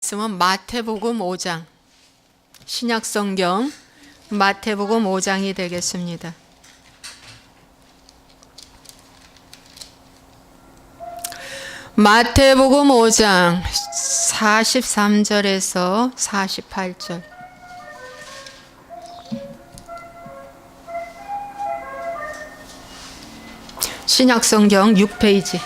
말씀은 마태복음 5장, 신약성경 마태복음 5장이 되겠습니다. 마태복음 5장 43절에서 48절. 신약성경 6페이지.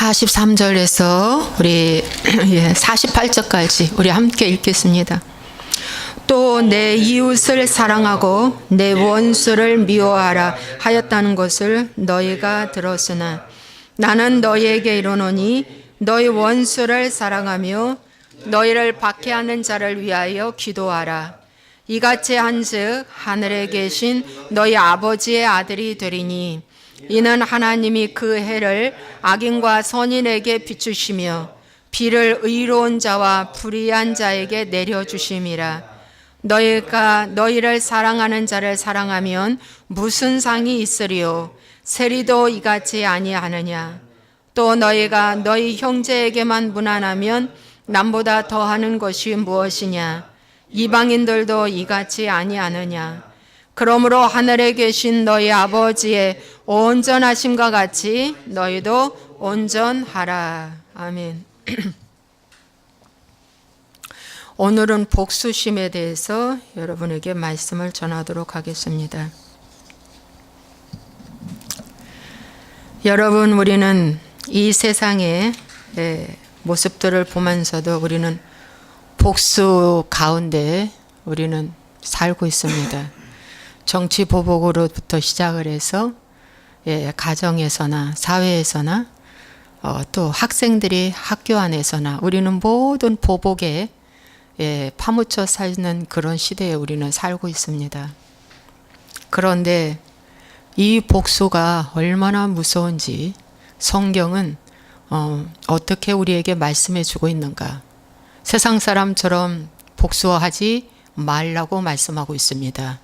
(43절에서) 우리 48절까지 우리 함께 읽겠습니다. 또 내 이웃을 사랑하고 내 원수를 미워하라 하였다는 것을 너희가 들었으나 나는 너희에게 이르노니 너희 원수를 사랑하며 너희를 박해하는 자를 위하여 기도하라. 이같이 한즉 하늘에 계신 너희 아버지의 아들이 되리니 이는 하나님이 그 해를 악인과 선인에게 비추시며 비를 의로운 자와 불의한 자에게 내려주심이라. 너희가 너희를 사랑하는 자를 사랑하면 무슨 상이 있으리요? 세리도 이같이 아니하느냐? 또 너희가 너희 형제에게만 무난하면 남보다 더하는 것이 무엇이냐? 이방인들도 이같이 아니하느냐? 그러므로 하늘에 계신 너희 아버지의 온전하심과 같이 너희도 온전하라. 아멘. 오늘은 복수심에 대해서 여러분에게 말씀을 전하도록 하겠습니다. 여러분, 우리는 이 세상의 모습들을 보면서도 우리는 복수 가운데 우리는 살고 있습니다. 정치 보복으로부터 시작을 해서 가정에서나 사회에서나 또 학생들이 학교 안에서나 우리는 모든 보복에 파묻혀 사는 그런 시대에 우리는 살고 있습니다. 그런데 이 복수가 얼마나 무서운지 성경은 어떻게 우리에게 말씀해 주고 있는가? 세상 사람처럼 복수하지 말라고 말씀하고 있습니다.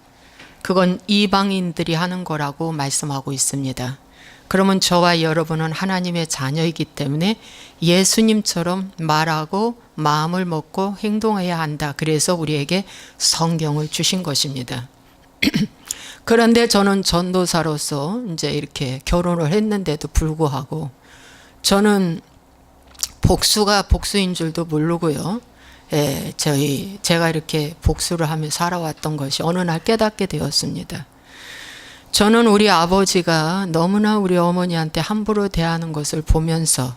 그건 이방인들이 하는 거라고 말씀하고 있습니다. 그러면 저와 여러분은 하나님의 자녀이기 때문에 예수님처럼 말하고 마음을 먹고 행동해야 한다. 그래서 우리에게 성경을 주신 것입니다. 그런데 저는 전도사로서 이제 이렇게 결혼을 했는데도 불구하고 저는 복수가 복수인 줄도 모르고요. 제가 이렇게 복수를 하며 살아왔던 것이 어느 날 깨닫게 되었습니다. 저는 우리 아버지가 너무나 우리 어머니한테 함부로 대하는 것을 보면서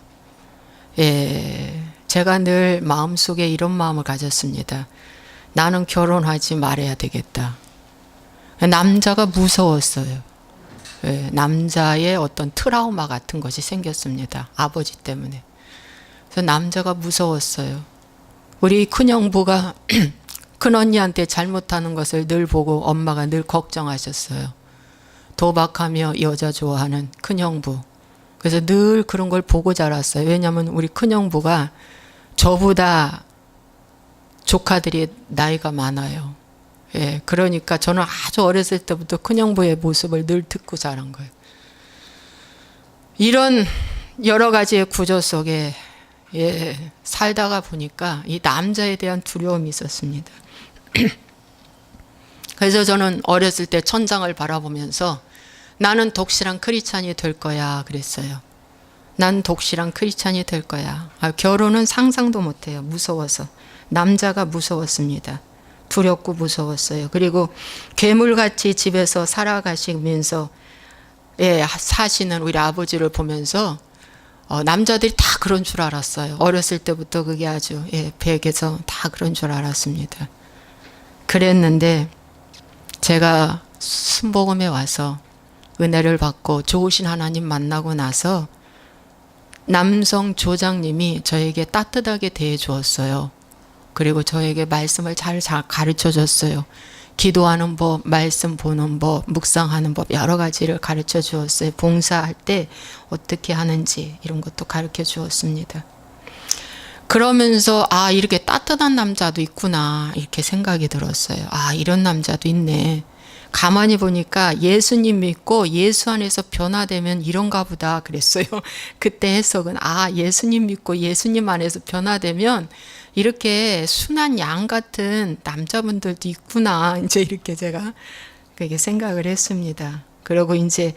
제가 늘 마음속에 이런 마음을 가졌습니다. 나는 결혼하지 말아야 되겠다. 남자가 무서웠어요. 남자의 어떤 트라우마 같은 것이 생겼습니다. 아버지 때문에. 그래서 남자가 무서웠어요. 우리 큰형부가 큰언니한테 잘못하는 것을 늘 보고 엄마가 늘 걱정하셨어요. 도박하며 여자 좋아하는 큰형부. 그래서 늘 그런 걸 보고 자랐어요. 왜냐하면 우리 큰형부가 저보다 조카들이 나이가 많아요. 그러니까 저는 아주 어렸을 때부터 큰형부의 모습을 늘 듣고 자란 거예요. 이런 여러 가지의 구조 속에 살다가 보니까 이 남자에 대한 두려움이 있었습니다. 그래서 저는 어렸을 때 천장을 바라보면서 나는 독실한 크리스찬이 될 거야 그랬어요. 난 독실한 크리스찬이 될 거야. 결혼은 상상도 못해요. 무서워서. 남자가 무서웠습니다. 두렵고 무서웠어요. 그리고 괴물같이 집에서 살아가시면서 사시는 우리 아버지를 보면서 남자들이 다 그런 줄 알았어요. 어렸을 때부터 그게 아주 배에서 다 그런 줄 알았습니다. 그랬는데 제가 순복음에 와서 은혜를 받고 좋으신 하나님 만나고 나서 남성 조장님이 저에게 따뜻하게 대해 주었어요. 그리고 저에게 말씀을 잘 가르쳐 줬어요. 기도하는 법, 말씀 보는 법, 묵상하는 법 여러 가지를 가르쳐 주었어요. 봉사할 때 어떻게 하는지 이런 것도 가르쳐 주었습니다. 그러면서 아, 이렇게 따뜻한 남자도 있구나 이렇게 생각이 들었어요. 아, 이런 남자도 있네. 가만히 보니까 예수님 믿고 예수 안에서 변화되면 이런가 보다 그랬어요. 그때 해석은 아, 예수님 믿고 예수님 안에서 변화되면 이렇게 순한 양 같은 남자분들도 있구나. 이제 이렇게 제가 그렇게 생각을 했습니다. 그리고 이제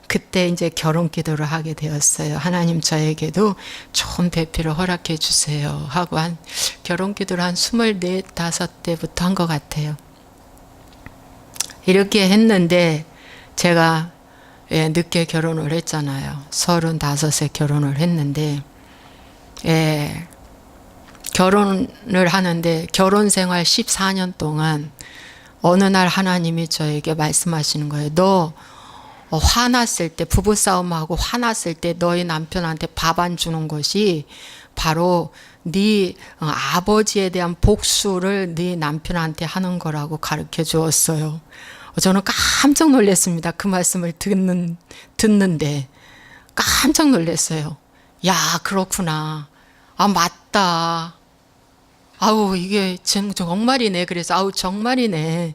그때 이제 결혼 기도를 하게 되었어요. 하나님 저에게도 좋은 배필을 허락해 주세요 하고 한 결혼 기도를 한 24, 5때부터 한 것 같아요. 이렇게 했는데 제가 늦게 결혼을 했잖아요. 35에 결혼을 했는데 결혼을 하는데 결혼 생활 14년 동안 어느 날 하나님이 저에게 말씀하시는 거예요. 너 화났을 때 부부싸움하고 화났을 때 너희 남편한테 밥 안 주는 것이 바로 네 아버지에 대한 복수를 네 남편한테 하는 거라고 가르쳐 주었어요. 저는 깜짝 놀랐습니다. 그 말씀을 듣는데 깜짝 놀랐어요. 야, 그렇구나. 아, 맞다. 아우, 이게 정말이네. 그래서 아우, 정말이네.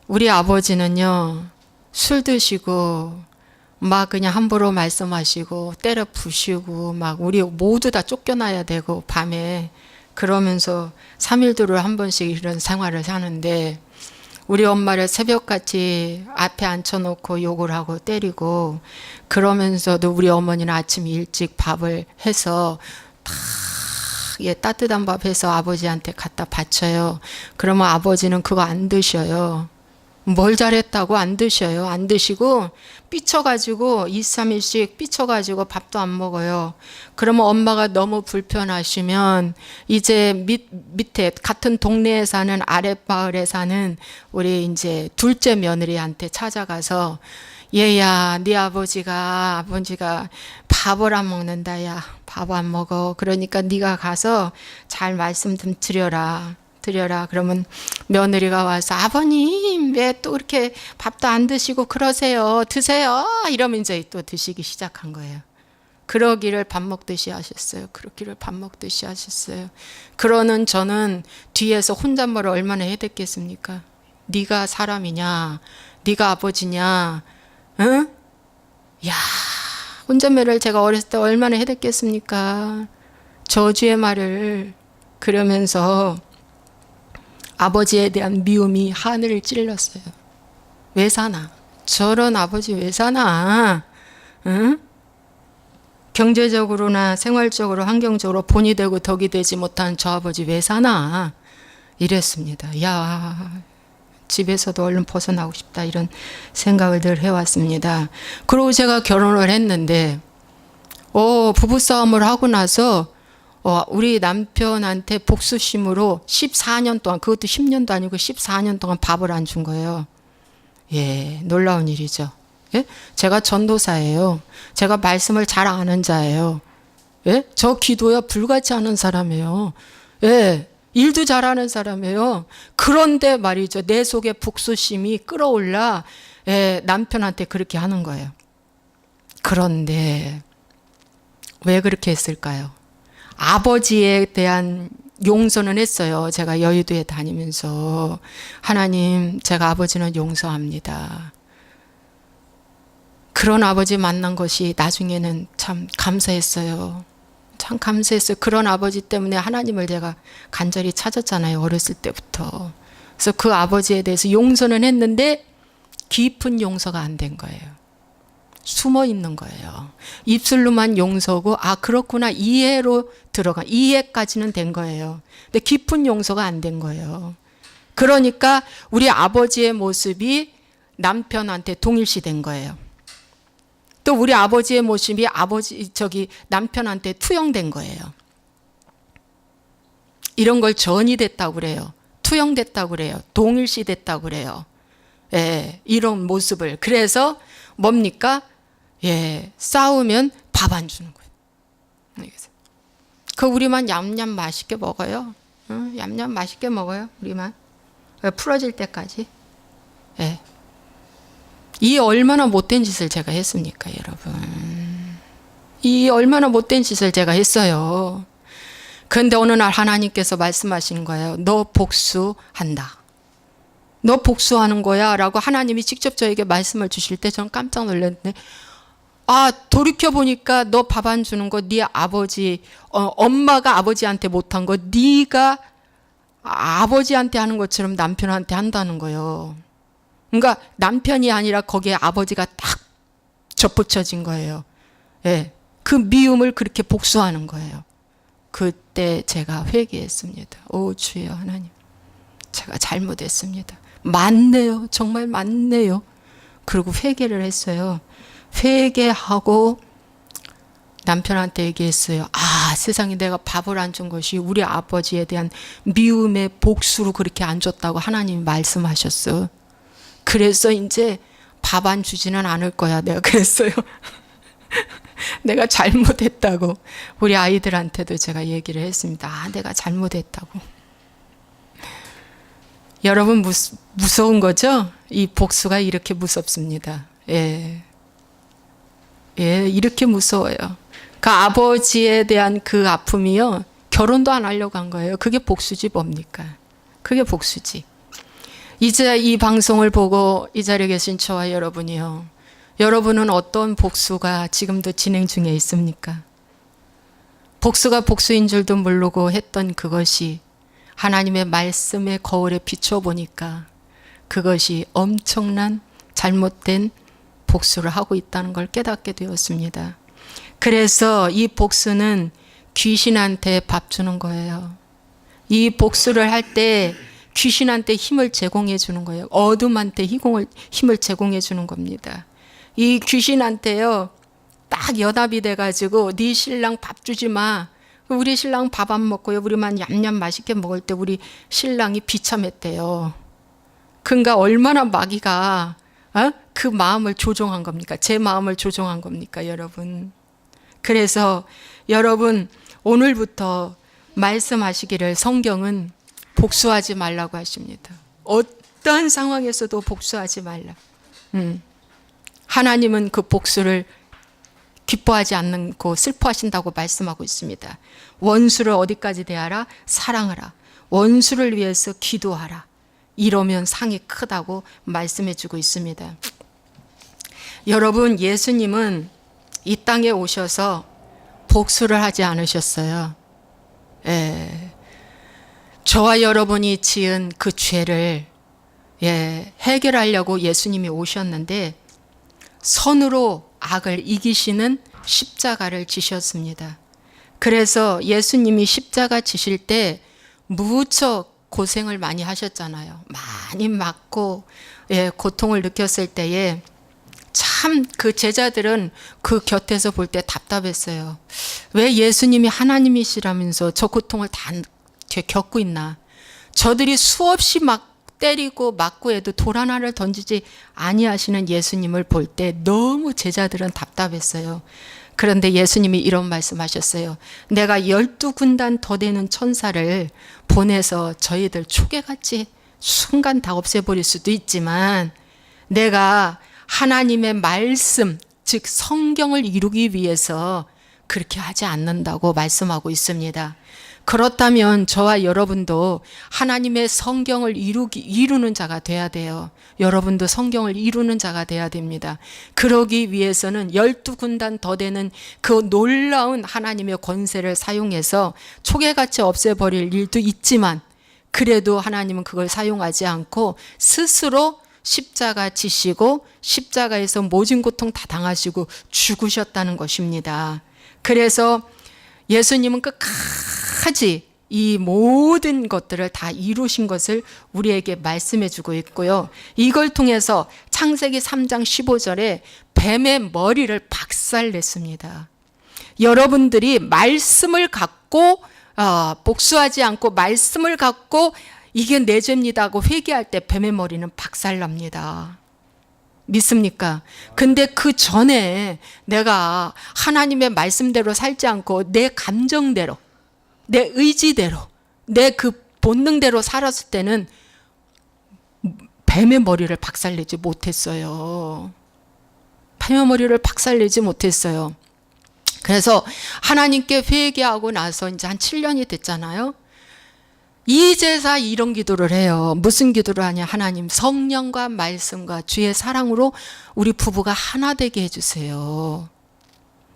우리 아버지는요, 술 드시고 막 그냥 함부로 말씀하시고 때려 부시고 막 우리 모두 다 쫓겨나야 되고 밤에 그러면서 3일도를 한 번씩 이런 생활을 하는데 우리 엄마를 새벽같이 앞에 앉혀놓고 욕을 하고 때리고 그러면서도 우리 어머니는 아침 일찍 밥을 해서 다 따뜻한 밥 해서 아버지한테 갖다 바쳐요. 그러면 아버지는 그거 안 드셔요. 뭘 잘했다고 안 드셔요. 안 드시고 삐쳐가지고 2, 3일씩 삐쳐가지고 밥도 안 먹어요. 그러면 엄마가 너무 불편하시면 이제 밑에 같은 동네에 사는 아랫마을에 사는 우리 이제 둘째 며느리한테 찾아가서 얘야, 네 아버지가 밥을 안 먹는다. 야, 밥 안 먹어. 그러니까 네가 가서 잘 말씀 좀 드려라. 그러면 며느리가 와서 아버님 왜 또 이렇게 밥도 안 드시고 그러세요. 드세요. 이러면 이제 또 드시기 시작한 거예요. 그러기를 밥 먹듯이 하셨어요. 그러는 저는 뒤에서 혼잣말을 얼마나 해댔겠습니까? 네가 사람이냐? 네가 아버지냐? 응? 야, 혼잣말을 제가 어렸을 때 얼마나 해댔겠습니까? 저주의 말을. 그러면서 아버지에 대한 미움이 하늘을 찔렀어요. 왜 사나? 저런 아버지 왜 사나? 응? 경제적으로나 생활적으로 환경적으로 본이 되고 덕이 되지 못한 저 아버지 왜 사나? 이랬습니다. 야, 집에서도 얼른 벗어나고 싶다 이런 생각을 늘 해왔습니다. 그리고 제가 결혼을 했는데 부부싸움을 하고 나서 우리 남편한테 복수심으로 14년 동안, 그것도 10년도 아니고 14년 동안 밥을 안 준 거예요. 예, 놀라운 일이죠. 예? 제가 전도사예요. 제가 말씀을 잘 아는 자예요. 예? 저 기도야 불같이 하는 사람이에요. 예, 일도 잘하는 사람이에요. 그런데 말이죠, 내 속에 복수심이 끌어올라 남편한테 그렇게 하는 거예요. 그런데 왜 그렇게 했을까요? 아버지에 대한 용서는 했어요. 제가 여의도에 다니면서 하나님, 제가 아버지는 용서합니다. 그런 아버지 만난 것이 나중에는 참 감사했어요. 참 감사했어요. 그런 아버지 때문에 하나님을 제가 간절히 찾았잖아요. 어렸을 때부터. 그래서 그 아버지에 대해서 용서는 했는데 깊은 용서가 안 된 거예요. 숨어 있는 거예요. 입술로만 용서고 그렇구나 이해까지는 된 거예요. 근데 깊은 용서가 안 된 거예요. 그러니까 우리 아버지의 모습이 남편한테 동일시된 거예요. 또 우리 아버지의 모습이 남편한테 투영된 거예요. 이런 걸 전이 됐다고 그래요. 투영됐다고 그래요. 동일시됐다고 그래요. 예, 이런 모습을. 그래서 뭡니까? 예, 싸우면 밥 안 주는 거예요. 우리만 얌얌 맛있게 먹어요. 얌얌 맛있게 먹어요. 우리만. 풀어질 때까지. 예. 이 얼마나 못된 짓을 제가 했습니까, 여러분? 이 얼마나 못된 짓을 제가 했어요. 그런데 어느 날 하나님께서 말씀하시는 거예요. 너 복수한다. 너 복수하는 거야 라고 하나님이 직접 저에게 말씀을 주실 때 저는 깜짝 놀랐는데, 돌이켜보니까 너 밥 안 주는 거 네 아버지, 엄마가 아버지한테 못한 거 네가 아버지한테 하는 것처럼 남편한테 한다는 거예요. 그러니까 남편이 아니라 거기에 아버지가 딱 접붙여진 거예요. 예, 그 미움을 그렇게 복수하는 거예요. 그때 제가 회개했습니다. 오 주여 하나님, 제가 잘못했습니다. 맞네요. 정말 맞네요. 그리고 회개를 했어요. 회개하고 남편한테 얘기했어요. 세상에 내가 밥을 안 준 것이 우리 아버지에 대한 미움의 복수로 그렇게 안 줬다고 하나님이 말씀하셨어. 그래서 이제 밥 안 주지는 않을 거야. 내가 그랬어요. 내가 잘못했다고. 우리 아이들한테도 제가 얘기를 했습니다. 내가 잘못했다고. 여러분 무서운 거죠? 이 복수가 이렇게 무섭습니다. 예, 이렇게 무서워요. 그 아버지에 대한 그 아픔이요, 결혼도 안 하려고 한 거예요. 그게 복수지 뭡니까? 그게 복수지. 이제 이 방송을 보고 이 자리에 계신 저와 여러분이요, 여러분은 어떤 복수가 지금도 진행 중에 있습니까? 복수가 복수인 줄도 모르고 했던 그것이 하나님의 말씀의 거울에 비춰보니까 그것이 엄청난 잘못된 복수를 하고 있다는 걸 깨닫게 되었습니다. 그래서 이 복수는 귀신한테 밥 주는 거예요. 이 복수를 할 때 귀신한테 힘을 제공해 주는 거예요. 어둠한테 힘을 제공해 주는 겁니다. 이 귀신한테요, 딱 연합이 돼가지고 네 신랑 밥 주지 마. 우리 신랑 밥 안 먹고요, 우리만 얌얌 맛있게 먹을 때 우리 신랑이 비참했대요. 그러니까 얼마나 마귀가 그 마음을 조종한 겁니까? 제 마음을 조종한 겁니까, 여러분? 그래서 여러분 오늘부터 말씀하시기를, 성경은 복수하지 말라고 하십니다. 어떤 상황에서도 복수하지 말라. 하나님은 그 복수를 기뻐하지 않고 슬퍼하신다고 말씀하고 있습니다. 원수를 어디까지 대하라? 사랑하라. 원수를 위해서 기도하라. 이러면 상이 크다고 말씀해 주고 있습니다. 여러분, 예수님은 이 땅에 오셔서 복수를 하지 않으셨어요. 저와 여러분이 지은 그 죄를 해결하려고 예수님이 오셨는데 선으로 악을 이기시는 십자가를 지셨습니다. 그래서 예수님이 십자가 지실 때 무척 고생을 많이 하셨잖아요. 많이 맞고 고통을 느꼈을 때에 참 그 제자들은 그 곁에서 볼 때 답답했어요. 왜 예수님이 하나님이시라면서 저 고통을 다 겪고 있나. 저들이 수없이 막 때리고 맞고 해도 돌 하나를 던지지 아니하시는 예수님을 볼 때 너무 제자들은 답답했어요. 그런데 예수님이 이런 말씀하셨어요. 내가 12군단 더 되는 천사를 보내서 저희들 초계같이 순간 다 없애버릴 수도 있지만 내가 하나님의 말씀, 즉 성경을 이루기 위해서 그렇게 하지 않는다고 말씀하고 있습니다. 그렇다면 저와 여러분도 하나님의 성경을 이루는 자가 돼야 돼요. 여러분도 성경을 이루는 자가 돼야 됩니다. 그러기 위해서는 12군단 더 되는 그 놀라운 하나님의 권세를 사용해서 초계같이 없애버릴 일도 있지만 그래도 하나님은 그걸 사용하지 않고 스스로 십자가 지시고 십자가에서 모진 고통 다 당하시고 죽으셨다는 것입니다. 그래서 예수님은 끝까지 이 모든 것들을 다 이루신 것을 우리에게 말씀해 주고 있고요. 이걸 통해서 창세기 3장 15절에 뱀의 머리를 박살냈습니다. 여러분들이 말씀을 갖고 복수하지 않고 말씀을 갖고 이게 내 죄입니다 하고 회개할 때 뱀의 머리는 박살납니다. 믿습니까? 근데 그 전에 내가 하나님의 말씀대로 살지 않고 내 감정대로, 내 의지대로, 내 그 본능대로 살았을 때는 뱀의 머리를 박살내지 못했어요. 뱀의 머리를 박살내지 못했어요. 그래서 하나님께 회개하고 나서 이제 한 7년이 됐잖아요. 이제서 이런 기도를 해요. 무슨 기도를 하냐? 하나님, 성령과 말씀과 주의 사랑으로 우리 부부가 하나 되게 해주세요.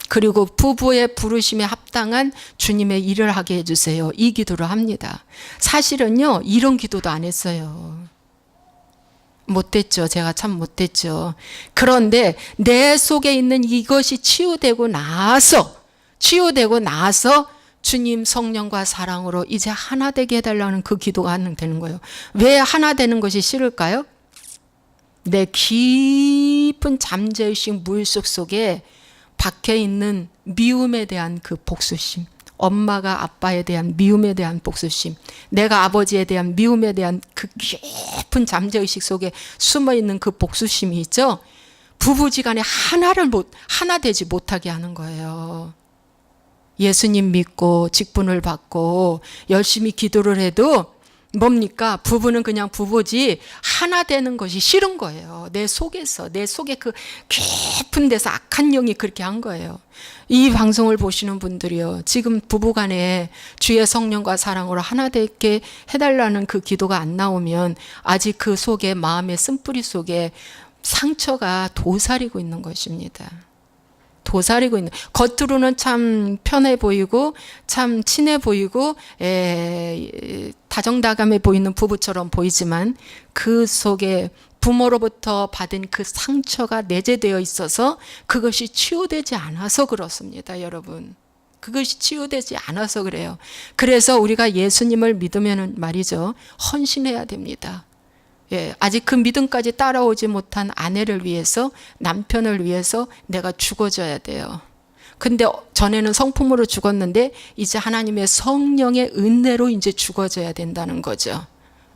그리고 부부의 부르심에 합당한 주님의 일을 하게 해주세요. 이 기도를 합니다. 사실은요, 이런 기도도 안 했어요. 못됐죠. 제가 참 못됐죠. 그런데 내 속에 있는 이것이 치유되고 나서 주님 성령과 사랑으로 이제 하나 되게 해달라는 그 기도가 되는 거예요. 왜 하나 되는 것이 싫을까요? 내 깊은 잠재의식 물속 속에 박혀 있는 미움에 대한 그 복수심, 엄마가 아빠에 대한 미움에 대한 복수심, 내가 아버지에 대한 미움에 대한 그 깊은 잠재의식 속에 숨어 있는 그 복수심이 있죠. 부부지간에 하나 되지 못하게 하는 거예요. 예수님 믿고 직분을 받고 열심히 기도를 해도 뭡니까? 부부는 그냥 부부지 하나 되는 것이 싫은 거예요. 내 속에 그 깊은 데서 악한 영이 그렇게 한 거예요. 이 방송을 보시는 분들이요, 지금 부부간에 주의 성령과 사랑으로 하나 되게 해달라는 그 기도가 안 나오면 아직 그 속에, 마음의 쓴뿌리 속에 상처가 도사리고 있는 것입니다. 도사리고 있는, 겉으로는 참 편해 보이고 참 친해 보이고 다정다감해 보이는 부부처럼 보이지만 그 속에 부모로부터 받은 그 상처가 내재되어 있어서 그것이 치유되지 않아서 그렇습니다, 여러분. 그것이 치유되지 않아서 그래요. 그래서 우리가 예수님을 믿으면 말이죠, 헌신해야 됩니다. 아직 그 믿음까지 따라오지 못한 아내를 위해서, 남편을 위해서 내가 죽어줘야 돼요. 근데 전에는 성품으로 죽었는데 이제 하나님의 성령의 은혜로 이제 죽어져야 된다는 거죠.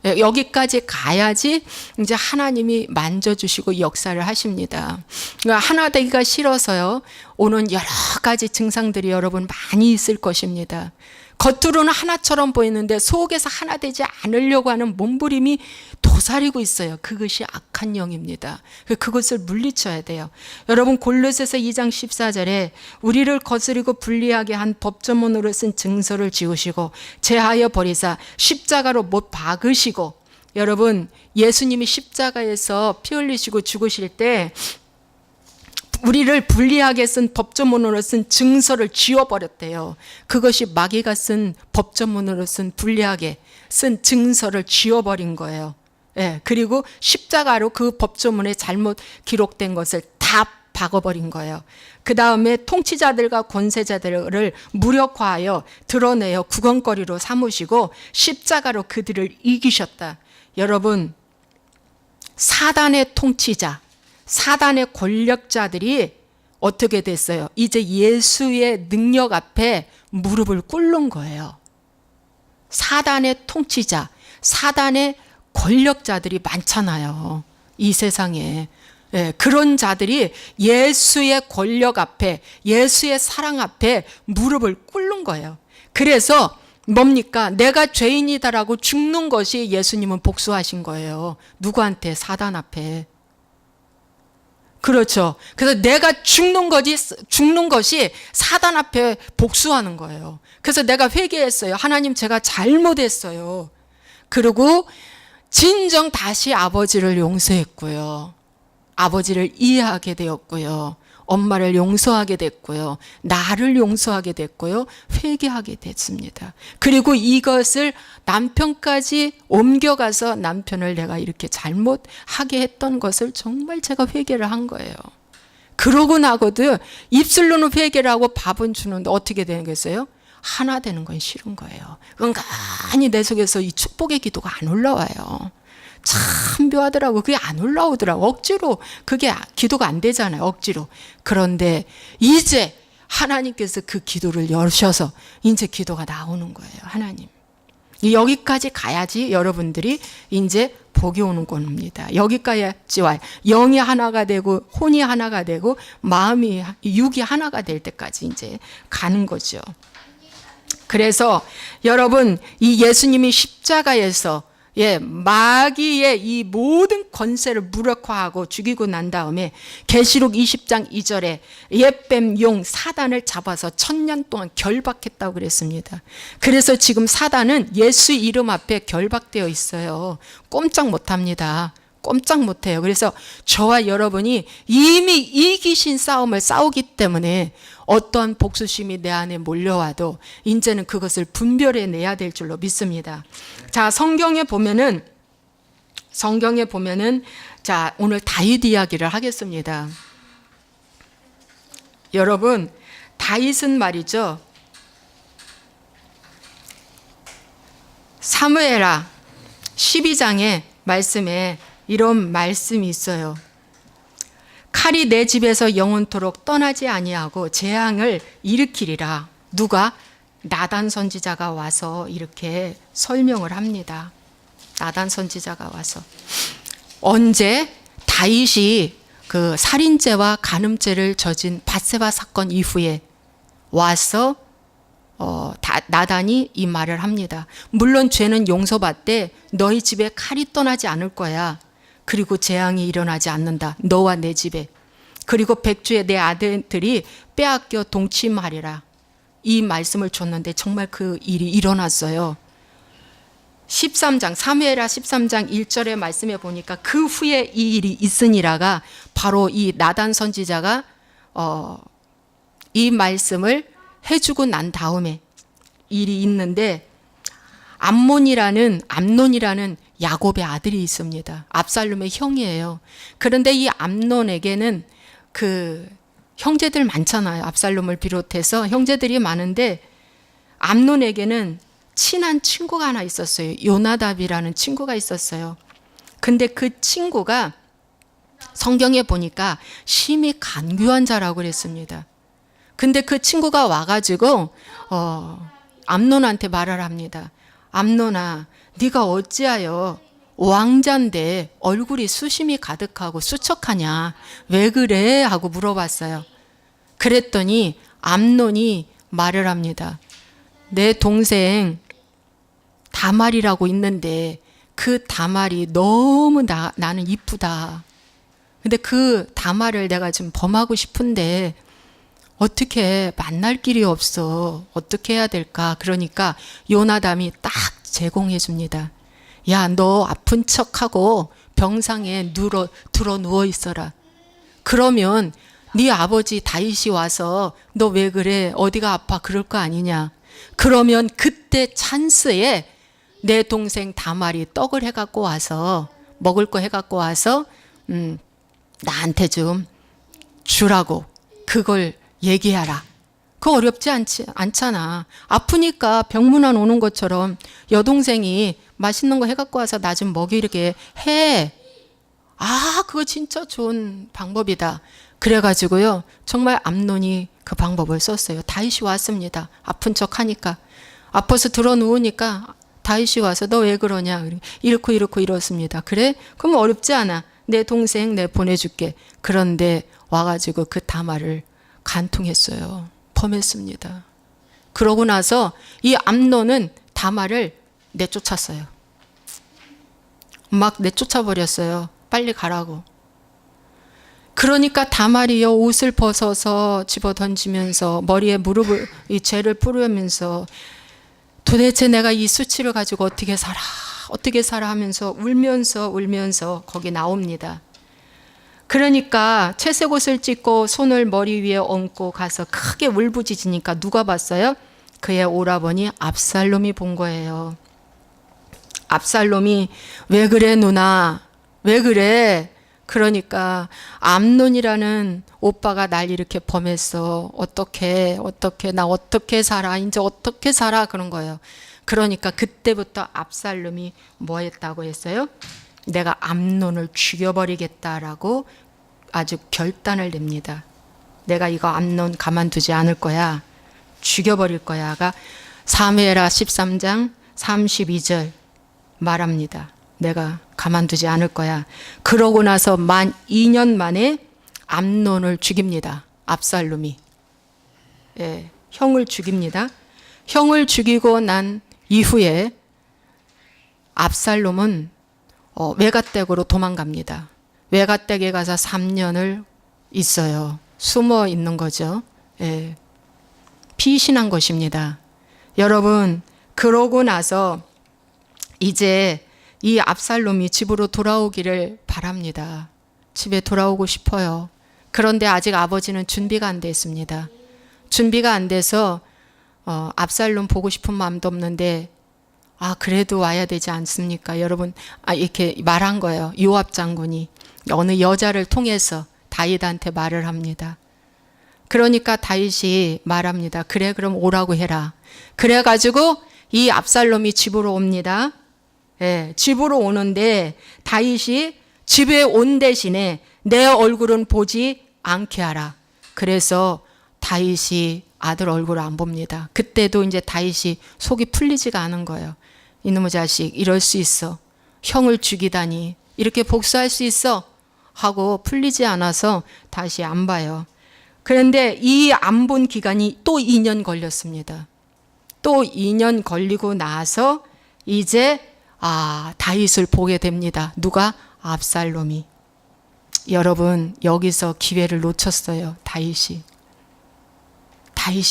여기까지 가야지 이제 하나님이 만져주시고 역사를 하십니다. 하나 되기가 싫어서요, 오는 여러 가지 증상들이 여러분 많이 있을 것입니다. 겉으로는 하나처럼 보이는데 속에서 하나 되지 않으려고 하는 몸부림이 도사리고 있어요. 그것이 악한 영입니다. 그것을 물리쳐야 돼요. 여러분, 골로새서 2장 14절에 우리를 거스리고 불리하게 한 법조문으로 쓴 증서를 지우시고 제하여 버리사 십자가로 못 박으시고, 여러분, 예수님이 십자가에서 피 흘리시고 죽으실 때 우리를 불리하게 쓴 법조문으로 쓴 증서를 지워버렸대요. 그것이 마귀가 쓴 법조문으로 쓴 불리하게 쓴 증서를 지워버린 거예요. 그리고 십자가로 그 법조문에 잘못 기록된 것을 다 박아버린 거예요. 그 다음에 통치자들과 권세자들을 무력화하여 드러내어 구경거리로 삼으시고 십자가로 그들을 이기셨다. 여러분, 사단의 통치자, 사단의 권력자들이 어떻게 됐어요? 이제 예수의 능력 앞에 무릎을 꿇는 거예요. 사단의 통치자, 사단의 권력자들이 많잖아요, 이 세상에. 그런 자들이 예수의 권력 앞에, 예수의 사랑 앞에 무릎을 꿇는 거예요. 그래서 뭡니까? 내가 죄인이다라고 죽는 것이 예수님은 복수하신 거예요. 누구한테? 사단 앞에. 그렇죠. 그래서 내가 죽는 것이 사단 앞에 복수하는 거예요. 그래서 내가 회개했어요. 하나님, 제가 잘못했어요. 그리고 진정 다시 아버지를 용서했고요. 아버지를 이해하게 되었고요. 엄마를 용서하게 됐고요. 나를 용서하게 됐고요. 회개하게 됐습니다. 그리고 이것을 남편까지 옮겨가서 남편을 내가 이렇게 잘못하게 했던 것을 정말 제가 회개를 한 거예요. 그러고 나고도 입술로는 회개를 하고 밥은 주는데 어떻게 되겠어요? 하나 되는 건 싫은 거예요. 은근히 내 속에서 이 축복의 기도가 안 올라와요. 참 묘하더라고. 그게 안 올라오더라고. 억지로 그게 기도가 안 되잖아요, 억지로. 그런데 이제 하나님께서 그 기도를 여셔서 이제 기도가 나오는 거예요. 하나님, 여기까지 가야지 여러분들이 이제 복이 오는 겁니다. 여기까지 와요. 영이 하나가 되고 혼이 하나가 되고 마음이, 육이 하나가 될 때까지 이제 가는 거죠. 그래서 여러분, 이 예수님이 십자가에서 예, 마귀의 이 모든 권세를 무력화하고 죽이고 난 다음에 계시록 20장 2절에 옛뱀 용 사단을 잡아서 1000년 동안 결박했다고 그랬습니다. 그래서 지금 사단은 예수 이름 앞에 결박되어 있어요. 꼼짝 못합니다. 꼼짝 못해요. 그래서 저와 여러분이 이미 이기신 싸움을 싸우기 때문에 어떠한 복수심이 내 안에 몰려와도 이제는 그것을 분별해내야 될 줄로 믿습니다. 자, 성경에 보면은 자, 오늘 다윗 이야기를 하겠습니다. 여러분, 다윗은 말이죠, 사무엘하 12장의 말씀에 이런 말씀이 있어요. 칼이 내 집에서 영원토록 떠나지 아니하고 재앙을 일으키리라. 누가? 나단 선지자가 와서 이렇게 설명을 합니다. 나단 선지자가 와서. 언제? 다윗이 그 살인죄와 간음죄를 저진 밧세바 사건 이후에 와서 나단이 이 말을 합니다. 물론 죄는 용서받되 너희 집에 칼이 떠나지 않을 거야. 그리고 재앙이 일어나지 않는다. 너와 내 집에. 그리고 백주의 내 아들들이 빼앗겨 동침하리라. 이 말씀을 줬는데 정말 그 일이 일어났어요. 13장 사무엘하 13장 1절의 말씀에 보니까 그 후에 이 일이 있으니라가 바로 이 나단 선지자가 이 말씀을 해주고 난 다음에 일이 있는데 암논이라는 야곱의 아들이 있습니다. 압살롬의 형이에요. 그런데 이 암논에게는 그 형제들 많잖아요. 압살롬을 비롯해서 형제들이 많은데 암논에게는 친한 친구가 하나 있었어요. 요나답이라는 친구가 있었어요. 근데 그 친구가 성경에 보니까 심히 간교한 자라고 그랬습니다. 근데 그 친구가 와가지고 암논한테 말을 합니다. 암논아, 네가 어찌하여 왕자인데 얼굴이 수심이 가득하고 수척하냐? 왜 그래? 하고 물어봤어요. 그랬더니 암논이 말을 합니다. 내 동생 다말이라고 있는데 그 다말이 너무 나는 이쁘다. 근데 그 다말을 내가 좀 범하고 싶은데 어떻게 만날 길이 없어. 어떻게 해야 될까? 그러니까 요나담이 딱 제공해 줍니다. 야, 너 아픈 척하고 병상에 들어 누워 있어라. 그러면 네 아버지 다윗이 와서 너 왜 그래? 어디가 아파? 그럴 거 아니냐. 그러면 그때 찬스에 내 동생 다말이 떡을 해갖고 와서 먹을 거 해갖고 와서 나한테 좀 주라고 그걸 얘기하라. 그거 어렵지 않잖아. 아프니까 병문안 오는 것처럼 여동생이 맛있는 거 해갖고 와서 나 좀 먹이게 해. 아, 그거 진짜 좋은 방법이다. 그래가지고요, 정말 암논이 그 방법을 썼어요. 다윗이 왔습니다. 아픈 척 하니까. 아파서 들어 누우니까 다윗이 와서 너 왜 그러냐. 이렇고 이렇습니다. 그래? 그럼 어렵지 않아. 내 동생 내 보내줄게. 그런데 와가지고 그 다말을 간통했어요. 범했습니다. 그러고 나서 이 암논은 다말을 내쫓았어요. 막 내쫓아 버렸어요. 빨리 가라고. 그러니까 다말이요, 옷을 벗어서 집어 던지면서 머리에 무릎을 이 죄를 뿌리면서 도대체 내가 이 수치를 가지고 어떻게 살아 하면서 울면서 거기 나옵니다. 그러니까 채색 옷을 찢고 손을 머리 위에 얹고 가서 크게 울부짖으니까 누가 봤어요? 그의 오라버니 압살롬이 본 거예요. 압살롬이 왜 그래 누나? 왜 그래? 그러니까 암논이라는 오빠가 날 이렇게 범했어. 어떻게 나 어떻게 살아? 이제 어떻게 살아? 그런 거예요. 그러니까 그때부터 압살롬이 뭐 했다고 했어요? 내가 암논을 죽여버리겠다라고 아주 결단을 냅니다. 내가 이거 암논 가만두지 않을 거야. 죽여버릴 거야가 사무엘하 13장 32절 말합니다. 내가 가만두지 않을 거야. 그러고 나서 만 2년 만에 암논을 죽입니다. 압살롬이. 예, 형을 죽입니다. 형을 죽이고 난 이후에 압살롬은 외가댁으로 도망갑니다. 외가댁에 가서 3년을 있어요. 숨어 있는 거죠. 예. 피신한 것입니다. 여러분, 그러고 나서 이제 이 압살롬이 집으로 돌아오기를 바랍니다. 집에 돌아오고 싶어요. 그런데 아직 아버지는 준비가 안 됐습니다. 준비가 안 돼서 압살롬 보고 싶은 마음도 없는데 그래도 와야 되지 않습니까? 여러분, 이렇게 말한 거예요. 요압 장군이 어느 여자를 통해서 다윗한테 말을 합니다. 그러니까 다윗이 말합니다. 그래, 그럼 오라고 해라. 그래가지고 이 압살롬이 집으로 옵니다. 예, 집으로 오는데 다윗이 집에 온 대신에 내 얼굴은 보지 않게 하라. 그래서 다윗이 아들 얼굴을 안 봅니다. 그때도 이제 다윗이 속이 풀리지가 않은 거예요. 이놈의 자식, 이럴 수 있어. 형을 죽이다니. 이렇게 복수할 수 있어. 하고 풀리지 않아서 다시 안 봐요. 그런데 이 안 본 기간이 또 2년 걸렸습니다. 또 2년 걸리고 나서 이제 다윗을 보게 됩니다. 누가? 압살롬이. 여러분, 여기서 기회를 놓쳤어요. 다윗이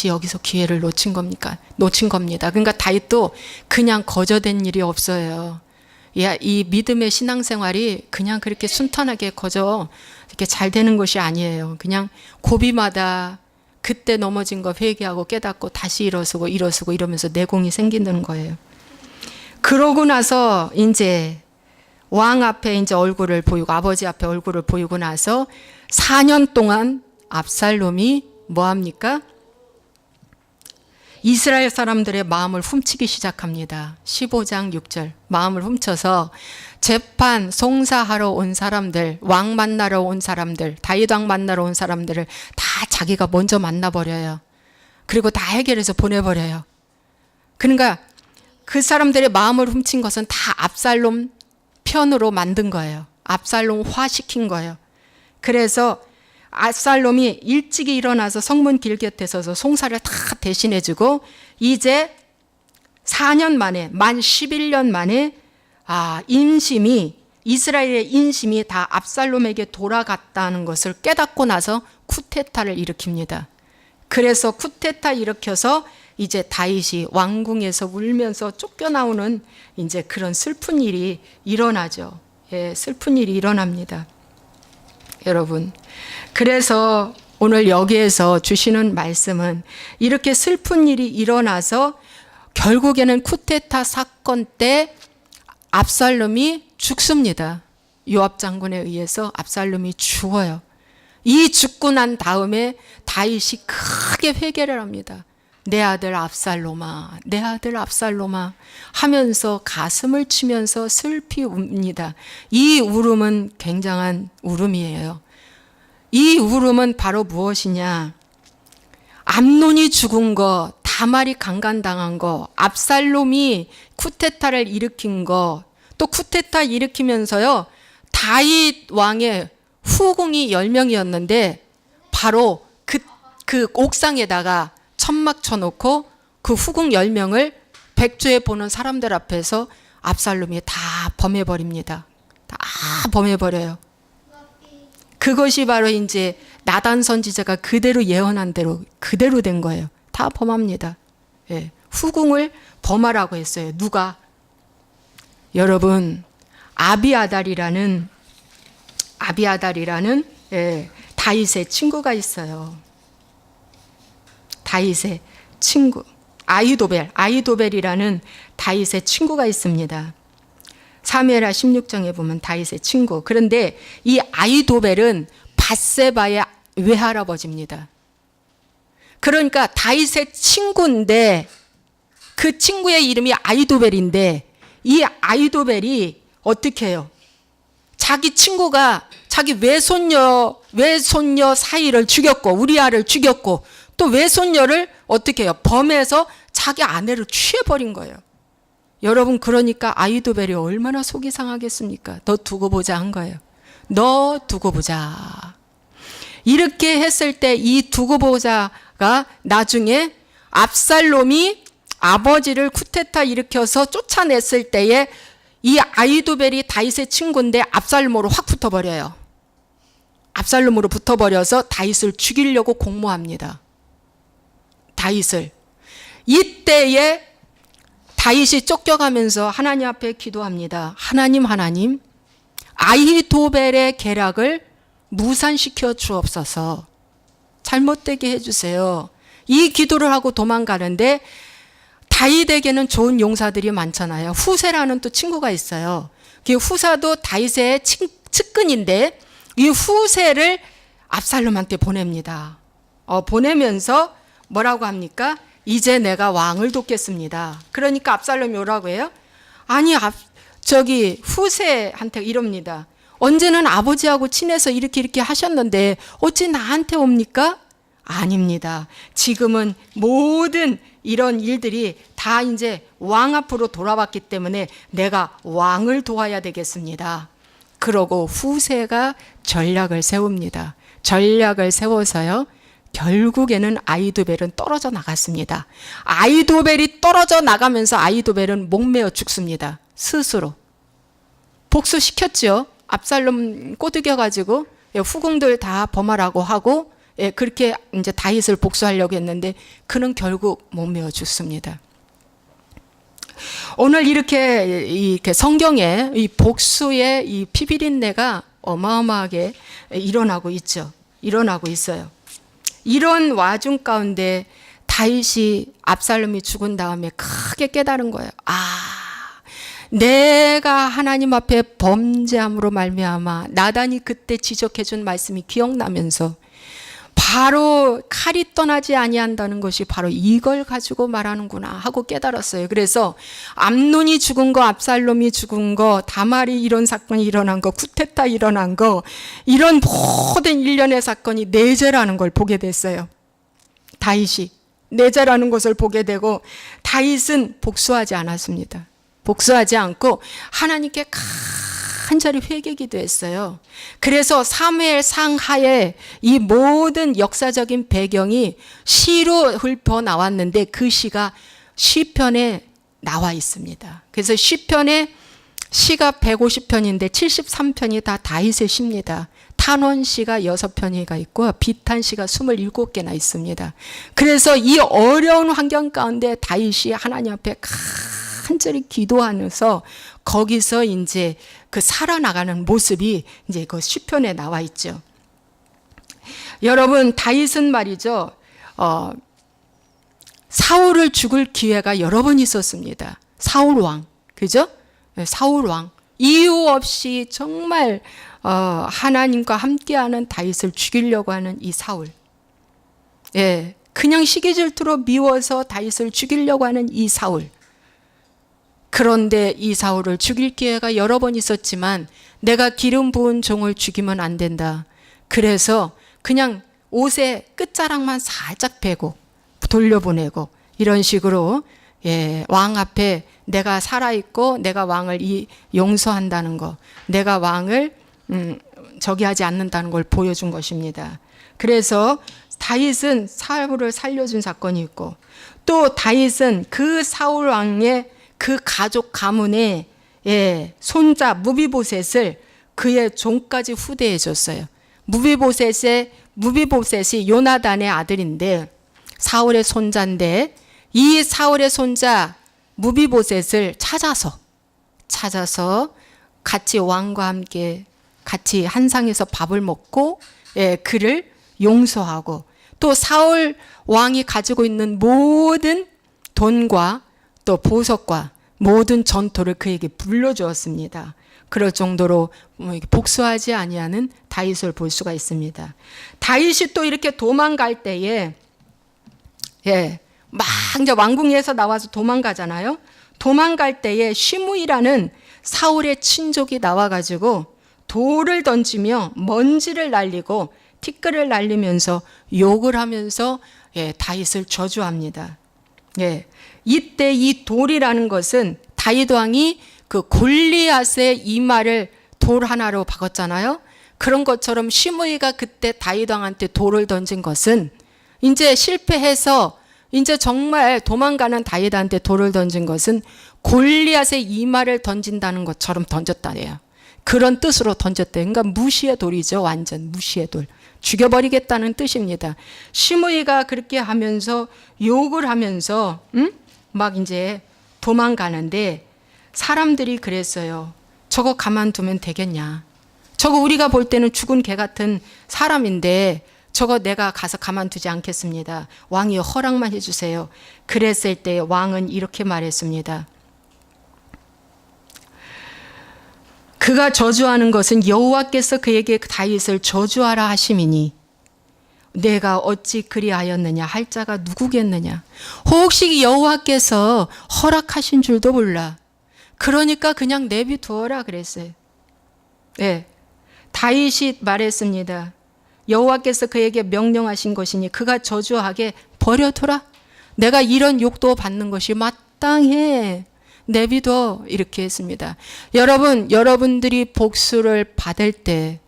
여기서 기회를 놓친 겁니다. 그러니까 다윗도 그냥 거저된 일이 없어요. 이 믿음의 신앙생활이 그냥 그렇게 순탄하게 이렇게 잘 되는 것이 아니에요. 그냥 고비마다 그때 넘어진 거 회개하고 깨닫고 다시 일어서고 이러면서 내공이 생기는 거예요. 그러고 나서 이제 왕 앞에 이제 얼굴을 보이고 아버지 앞에 얼굴을 보이고 나서 4년 동안 압살롬이 뭐 합니까? 이스라엘 사람들의 마음을 훔치기 시작합니다. 15장 6절. 마음을 훔쳐서 재판 송사하러 온 사람들, 왕 만나러 온 사람들, 다윗 왕 만나러 온 사람들을 다 자기가 먼저 만나버려요. 그리고 다 해결해서 보내버려요. 그러니까 그 사람들의 마음을 훔친 것은 다 압살롬 편으로 만든 거예요. 압살롬화 시킨 거예요. 그래서 압살롬이 일찍이 일어나서 성문 길 곁에 서서 송사를 다 대신해주고 이제 4년 만에 만 11년 만에 이스라엘의 인심이 다 압살롬에게 돌아갔다는 것을 깨닫고 나서 쿠데타를 일으킵니다. 그래서 쿠데타 일으켜서 이제 다윗이 왕궁에서 울면서 쫓겨나오는 이제 그런 슬픈 일이 일어나죠. 예, 슬픈 일이 일어납니다. 여러분, 그래서 오늘 여기에서 주시는 말씀은 이렇게 슬픈 일이 일어나서 결국에는 쿠데타 사건 때 압살롬이 죽습니다. 요압 장군에 의해서 압살롬이 죽어요. 이 죽고 난 다음에 다윗이 크게 회개를 합니다. 내 아들 압살롬아, 내 아들 압살롬아 하면서 가슴을 치면서 슬피 웁니다. 이 울음은 굉장한 울음이에요. 이 울음은 바로 무엇이냐? 암논이 죽은 거, 다말이 강간당한 거, 압살롬이 쿠데타를 일으킨 거, 또 쿠데타 일으키면서요, 다윗 왕의 후궁이 10명이었는데 바로 그 옥상에다가 천막 쳐놓고 그 후궁 10명을 백조에 보는 사람들 앞에서 압살롬이 다 범해버립니다. 다 범해버려요. 그것이 바로 이제 나단 선지자가 그대로 예언한 대로 그대로 된 거예요. 다 범합니다. 예, 후궁을 범하라고 했어요. 누가? 여러분, 아비아달이라는 다윗의 친구가 있어요. 다윗의 친구, 아히도벨이라는 다윗의 친구가 있습니다. 사무엘하 16장에 보면 다윗의 친구. 그런데 이 아히도벨은 밧세바의 외할아버지입니다. 그러니까 다윗의 친구인데 그 친구의 이름이 아히도벨인데 이 아히도벨이 어떻게 해요? 자기 친구가 자기 외손녀 사이를 죽였고 우리아를 죽였고 또 외손녀를 어떻게 해요? 범해서 자기 아내를 취해버린 거예요. 여러분, 그러니까 아히도벨이 얼마나 속이 상하겠습니까? 너 두고 보자 한 거예요. 너 두고 보자. 이렇게 했을 때 이 두고 보자가 나중에 압살롬이 아버지를 쿠데타 일으켜서 쫓아냈을 때에 이 아히도벨이 다윗의 친구인데 압살롬으로 확 붙어버려요. 압살롬으로 붙어버려서 다윗을 죽이려고 공모합니다. 다윗을. 이때에 다윗이 쫓겨가면서 하나님 앞에 기도합니다. 하나님, 아히도벨의 계략을 무산시켜 주옵소서. 잘못되게 해주세요. 이 기도를 하고 도망가는데 다윗에게는 좋은 용사들이 많잖아요. 후세라는 또 친구가 있어요. 그 후사도 다윗의 측근인데 이 후세를 압살롬한테 보냅니다. 보내면서 뭐라고 합니까? 이제 내가 왕을 돕겠습니다. 그러니까 압살롬이 오라고 해요. 아니, 후세한테 이럽니다. 언제는 아버지하고 친해서 이렇게 하셨는데 어찌 나한테 옵니까? 아닙니다. 지금은 모든 이런 일들이 다 이제 왕 앞으로 돌아왔기 때문에 내가 왕을 도와야 되겠습니다. 그러고 후세가 전략을 세웁니다. 전략을 세워서요, 결국에는 아히도벨은 떨어져 나갔습니다. 아히도벨이 떨어져 나가면서 아히도벨은 목매어 죽습니다. 스스로. 복수시켰죠. 압살롬 꼬드겨가지고 후궁들 다 범하라고 하고 그렇게 이제 다윗을 복수하려고 했는데 그는 결국 목매어 죽습니다. 오늘 이렇게 성경에 이 복수의 이 피비린내가 어마어마하게 일어나고 있죠. 일어나고 있어요. 이런 와중 가운데 다윗이 압살롬이 죽은 다음에 크게 깨달은 거예요. 내가 하나님 앞에 범죄함으로 말미암아 나단이 그때 지적해준 말씀이 기억나면서 바로 칼이 떠나지 아니한다는 것이 바로 이걸 가지고 말하는구나 하고 깨달았어요. 그래서 암논이 죽은 거, 압살롬이 죽은 거, 다말이 이런 사건이 일어난 거, 쿠데타 일어난 거, 이런 모든 일련의 사건이 내재라는 걸 보게 됐어요. 다윗이 내재라는 것을 보게 되고 다윗은 복수하지 않았습니다. 복수하지 않고 하나님께 간절히 회개기도 했어요. 그래서 사무엘 상하에 이 모든 역사적인 배경이 시로 읊어 나왔는데 그 시가 시편에 나와 있습니다. 그래서 시편에 시가 150편인데 73편이 다 다윗의 시입니다. 탄원시가 6편이가 있고 비탄시가 27개나 있습니다. 그래서 이 어려운 환경 가운데 다윗이 하나님 앞에 간절히 기도하면서 거기서 이제 그 살아나가는 모습이 이제 그 시편에 나와 있죠. 여러분, 다윗은 말이죠, 사울을 죽을 기회가 여러 번 있었습니다. 사울 왕, 그죠? 사울 왕. 이유 없이 정말 하나님과 함께하는 다윗을 죽이려고 하는 이 사울. 그냥 시기질투로 미워서 다윗을 죽이려고 하는 이 사울. 그런데 이 사울을 죽일 기회가 여러 번 있었지만 내가 기름 부은 종을 죽이면 안 된다. 그래서 그냥 옷에 끝자락만 살짝 베고 돌려보내고 이런 식으로 왕 앞에 내가 살아있고 내가 왕을 용서한다는 거, 내가 왕을 저기 하지 않는다는 걸 보여준 것입니다. 그래서 다윗은 사울을 살려준 사건이 있고 또 다윗은 그 사울 왕의 그 가족 가문의 손자 무비보셋을 그의 종까지 후대해 줬어요. 무비보셋이 요나단의 아들인데 사울의 손자인데 이 사울의 손자 무비보셋을 찾아서 같이 왕과 함께 같이 한 상에서 밥을 먹고 그를 용서하고 또 사울 왕이 가지고 있는 모든 돈과 또 보석과 모든 전토를 그에게 불러주었습니다. 그럴 정도로 복수하지 아니하는 다윗을 볼 수가 있습니다. 다윗이 또 이렇게 도망갈 때에 막 이제 왕궁에서 나와서 도망가잖아요. 도망갈 때에 시므이라는 사울의 친족이 나와가지고 돌을 던지며 먼지를 날리고 티끌을 날리면서 욕을 하면서 다윗을 저주합니다. 이때 이 돌이라는 것은 다윗 왕이 그 골리앗의 이마를 돌 하나로 박았잖아요. 그런 것처럼 시므이가 그때 다윗 왕한테 돌을 던진 것은 이제 실패해서 이제 정말 도망가는 다윗한테 돌을 던진 것은 골리앗의 이마를 던진다는 것처럼 던졌다네요. 그런 뜻으로 던졌대요. 그러니까 무시의 돌이죠. 완전 무시의 돌. 죽여버리겠다는 뜻입니다. 시므이가 그렇게 하면서 욕을 하면서 막 이제 도망가는데 사람들이 그랬어요. 저거 가만두면 되겠냐. 저거 우리가 볼 때는 죽은 개 같은 사람인데 저거 내가 가서 가만두지 않겠습니다. 왕이 허락만 해주세요. 그랬을 때 왕은 이렇게 말했습니다. 그가 저주하는 것은 여호와께서 그에게 다윗을 저주하라 하심이니 내가 어찌 그리하였느냐 할 자가 누구겠느냐. 혹시 여호와께서 허락하신 줄도 몰라. 그러니까 그냥 내비두어라 그랬어요. 네. 다윗이 말했습니다. 여호와께서 그에게 명령하신 것이니 그가 저주하게 버려둬라. 내가 이런 욕도 받는 것이 마땅해. 내비둬. 이렇게 했습니다. 여러분, 여러분들이 복수를 받을 때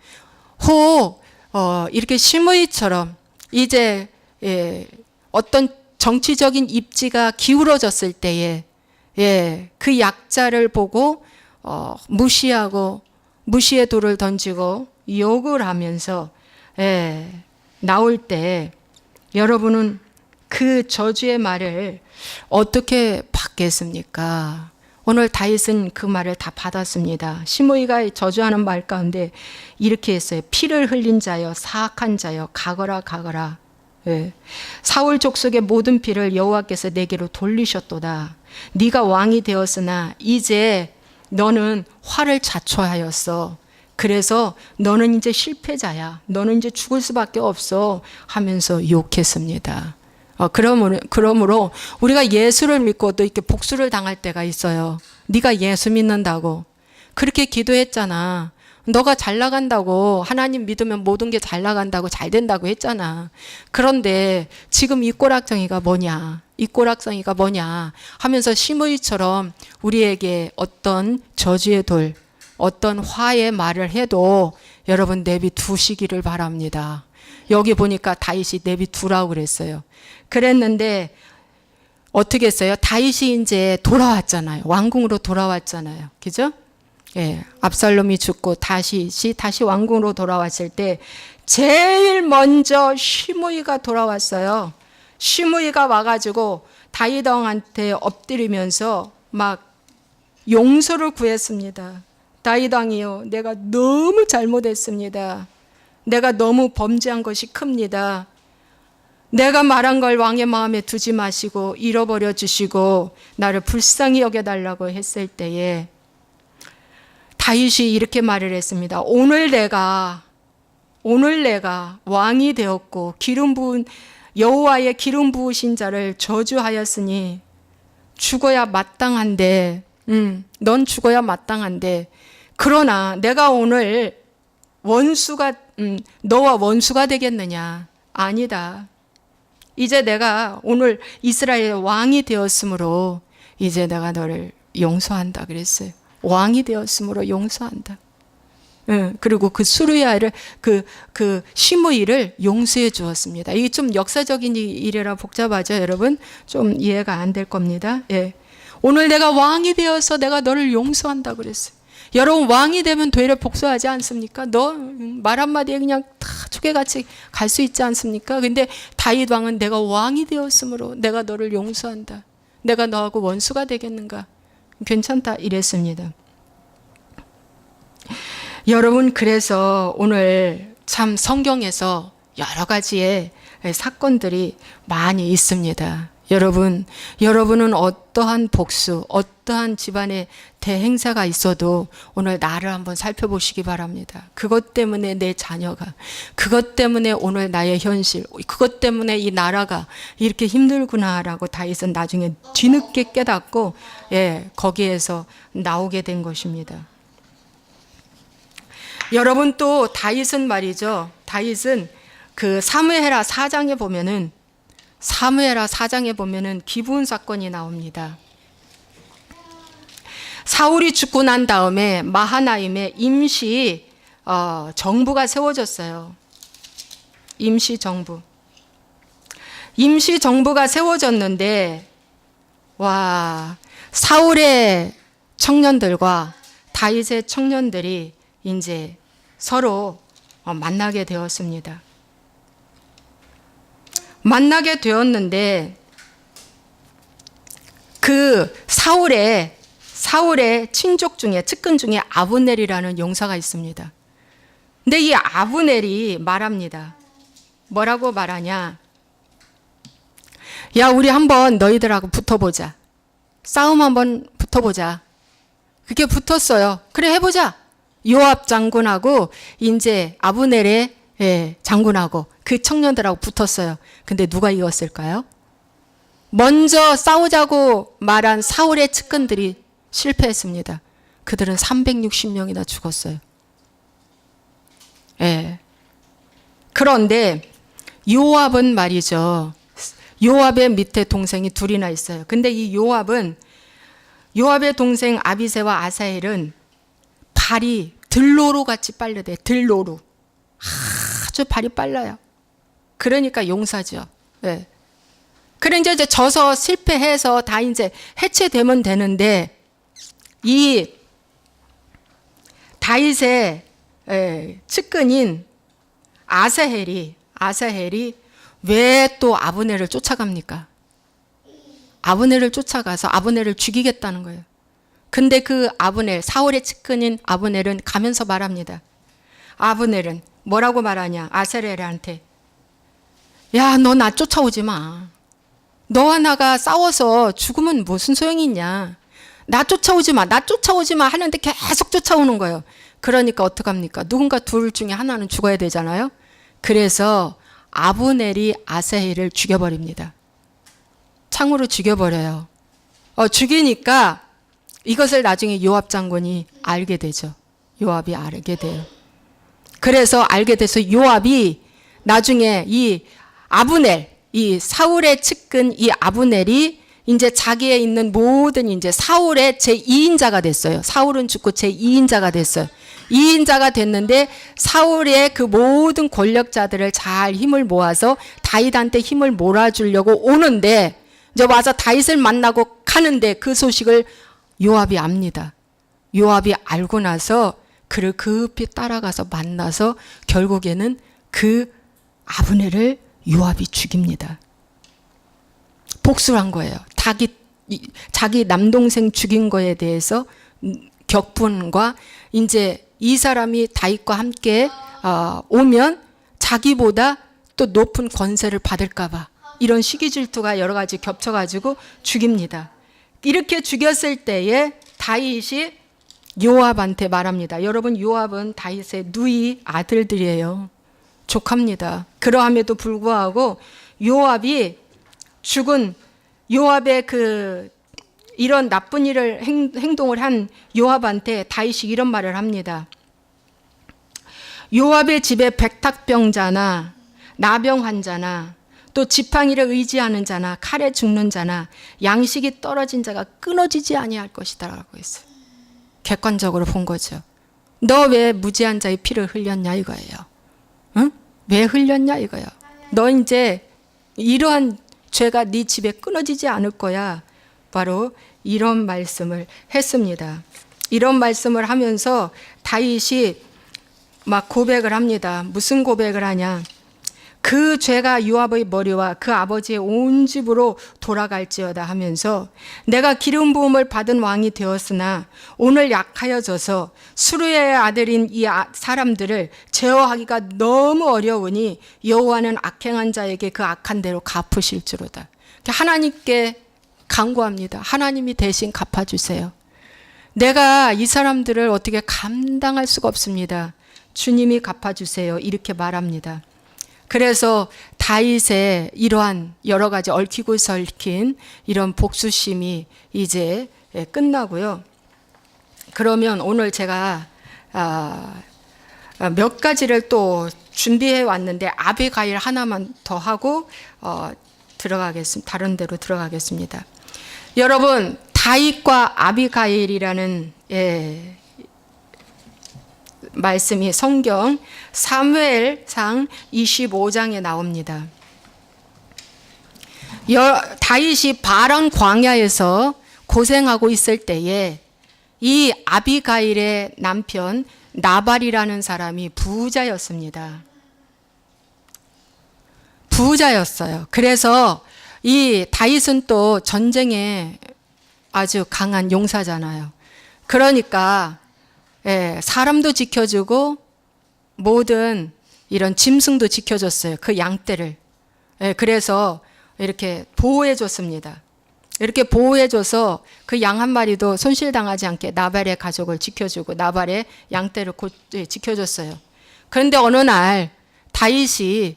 혹 이렇게 시므이처럼 이제 어떤 정치적인 입지가 기울어졌을 때에 그 약자를 보고 무시하고 무시의 돌을 던지고 욕을 하면서 나올 때 여러분은 그 저주의 말을 어떻게 받겠습니까? 오늘 다윗은 그 말을 다 받았습니다. 시므이가 저주하는 말 가운데 이렇게 했어요. 피를 흘린 자여 사악한 자여 가거라 가거라. 사울 족속의 모든 피를 여호와께서 내게로 돌리셨도다. 네가 왕이 되었으나 이제 너는 화를 자초하였어. 그래서 너는 이제 실패자야. 너는 이제 죽을 수밖에 없어 하면서 욕했습니다. 그러므로 우리가 예수를 믿고도 이렇게 복수를 당할 때가 있어요. 네가 예수 믿는다고 그렇게 기도했잖아. 너가 잘 나간다고, 하나님 믿으면 모든 게 잘 나간다고, 잘 된다고 했잖아. 그런데 지금 이 꼬락정이가 뭐냐, 이 꼬락정이가 뭐냐 하면서 시므이처럼 우리에게 어떤 저주의 돌, 어떤 화의 말을 해도 여러분 내비두시기를 바랍니다. 여기 보니까 다윗이 내비두라고 그랬어요. 그랬는데 어떻게 했어요? 다윗이 이제 돌아왔잖아요. 왕궁으로 돌아왔잖아요. 그죠? 압살롬이 죽고 다시 왕궁으로 돌아왔을 때 제일 먼저 시므이가 돌아왔어요. 시므이가 와가지고 다윗 왕한테 엎드리면서 막 용서를 구했습니다. 다윗 왕이요, 내가 너무 잘못했습니다. 내가 너무 범죄한 것이 큽니다. 내가 말한 걸 왕의 마음에 두지 마시고 잃어버려 주시고 나를 불쌍히 여겨달라고 했을 때에 다윗이 이렇게 말을 했습니다. 오늘 내가 왕이 되었고 여호와의 기름 부으신 자를 저주하였으니 죽어야 마땅한데, 넌 죽어야 마땅한데, 그러나 내가 오늘 너와 원수가 되겠느냐? 아니다. 이제 내가 오늘 이스라엘 왕이 되었으므로 이제 내가 너를 용서한다 그랬어요. 왕이 되었으므로 용서한다. 그리고 그 수르야를 그 시므이를 용서해 주었습니다. 이게 좀 역사적인 일이라 복잡하죠, 여러분. 좀 이해가 안 될 겁니다. 오늘 내가 왕이 되어서 내가 너를 용서한다 그랬어요. 여러분, 왕이 되면 되려 복수하지 않습니까? 너 말 한마디에 그냥 다 초계같이 갈 수 있지 않습니까? 근데 다윗 왕은 내가 왕이 되었으므로 내가 너를 용서한다. 내가 너하고 원수가 되겠는가? 괜찮다 이랬습니다. 여러분, 그래서 오늘 참 성경에서 여러 가지의 사건들이 많이 있습니다. 여러분은 어떠한 복수, 어떠한 집안의 대행사가 있어도 오늘 나를 한번 살펴보시기 바랍니다. 그것 때문에 내 자녀가, 그것 때문에 오늘 나의 현실, 그것 때문에 이 나라가 이렇게 힘들구나라고 다윗은 나중에 뒤늦게 깨닫고 거기에서 나오게 된 것입니다. 여러분, 또 다윗은 말이죠. 다윗은 그 사무엘하 4장에 보면은 기브온 사건이 나옵니다. 사울이 죽고 난 다음에 마하나임에 임시 정부가 세워졌어요. 임시 정부가 세워졌는데, 와, 사울의 청년들과 다윗의 청년들이 이제 서로 만나게 되었습니다. 만나게 되었는데 그 사울의 친족 중에 측근 중에 아브넬이라는 용사가 있습니다. 근데 이 아브넬이 말합니다. 뭐라고 말하냐? 야, 우리 한번 너희들하고 붙어보자. 싸움 한번 붙어보자. 그게 붙었어요. 그래, 해보자. 요압 장군하고 이제 아브넬의 장군하고 그 청년들하고 붙었어요. 근데 누가 이겼을까요? 먼저 싸우자고 말한 사울의 측근들이 실패했습니다. 그들은 360명이나 죽었어요. 그런데 요압은 말이죠. 요압의 밑에 동생이 둘이나 있어요. 근데 이 요압의 동생 아비새와 아사헬은 발이 들로루 같이 빨려대. 들로루. 아주 발이 빨라요. 그러니까 용사죠. 그래 이제 져서 실패해서 다 이제 해체되면 되는데 이 다윗의 측근인 아사헬이 왜 또 아브넬을 쫓아갑니까? 아브넬을 쫓아가서 아브넬을 죽이겠다는 거예요. 근데 그 아브넬, 사울의 측근인 아브넬은 가면서 말합니다. 아브넬은 뭐라고 말하냐? 아사헬한테 야, 너 나 쫓아오지 마. 너와 나가 싸워서 죽으면 무슨 소용이 있냐? 나 쫓아오지 마. 나 쫓아오지 마 하는데 계속 쫓아오는 거예요. 그러니까 어떡합니까? 누군가 둘 중에 하나는 죽어야 되잖아요. 그래서 아브넬이 아사헬을 죽여버립니다. 창으로 죽여버려요. 죽이니까 이것을 나중에 요압 장군이 알게 되죠. 요압이 알게 돼요. 그래서 알게 돼서 요압이 나중에 이 아브넬, 이 사울의 측근 이 아브넬이 이제 자기에 있는 모든 이제 사울의 제2인자가 됐어요. 사울은 죽고 제2인자가 됐어요. 2인자가 됐는데 사울의 그 모든 권력자들을 잘 힘을 모아서 다윗한테 힘을 몰아주려고 오는데 이제 와서 다윗을 만나고 가는데 그 소식을 요압이 압니다. 요압이 알고 나서 그를 급히 따라가서 만나서 결국에는 그 아브넬을 요압이 죽입니다. 복수를 한 거예요. 자기 남동생 죽인 거에 대해서 격분과 이제 이 사람이 다윗과 함께 오면 자기보다 또 높은 권세를 받을까봐 이런 시기 질투가 여러 가지 겹쳐가지고 죽입니다. 이렇게 죽였을 때에 다윗이 요압한테 말합니다. 여러분, 요압은 다윗의 누이 아들들이에요. 조카입니다. 그러함에도 불구하고 요압이 죽은 요압의 이런 나쁜 일을 행동을 한 요압한테 다윗이 이런 말을 합니다. 요압의 집에 백탁병자나 나병 환자나 또 지팡이를 의지하는 자나 칼에 죽는 자나 양식이 떨어진 자가 끊어지지 아니할 것이다라고 했어요. 객관적으로 본 거죠. 너 왜 무지한 자의 피를 흘렸냐 이거예요. 응? 왜 흘렸냐 이거예요. 너 이제 이러한 죄가 네 집에 끊어지지 않을 거야. 바로 이런 말씀을 했습니다. 이런 말씀을 하면서 다윗이 막 고백을 합니다. 무슨 고백을 하냐? 그 죄가 요압의 머리와 그 아버지의 온 집으로 돌아갈지어다 하면서 내가 기름 부음을 받은 왕이 되었으나 오늘 약하여져서 수르야의 아들인 이 사람들을 제어하기가 너무 어려우니 여호와는 악행한 자에게 그 악한 대로 갚으실지로다. 하나님께 간구합니다. 하나님이 대신 갚아주세요. 내가 이 사람들을 어떻게 감당할 수가 없습니다. 주님이 갚아주세요. 이렇게 말합니다. 그래서 다윗의 이러한 여러 가지 얽히고 설킨 이런 복수심이 이제 끝나고요. 그러면 오늘 제가 몇 가지를 또 준비해 왔는데 아비가일 하나만 더 하고 들어가겠습니다. 다른 데로 들어가겠습니다. 여러분, 다윗과 아비가일이라는 말씀이 성경 사무엘상 25장에 나옵니다. 다윗이 바람 광야에서 고생하고 있을 때에 이 아비가일의 남편 나발이라는 사람이 부자였습니다. 부자였어요. 그래서 이 다윗은 또 전쟁에 아주 강한 용사잖아요. 그러니까 사람도 지켜주고 모든 이런 짐승도 지켜줬어요. 그 양떼를. 그래서 이렇게 보호해줬습니다. 이렇게 보호해줘서 그 양 한 마리도 손실당하지 않게 나발의 가족을 지켜주고 나발의 양떼를 지켜줬어요. 그런데 어느 날 다윗의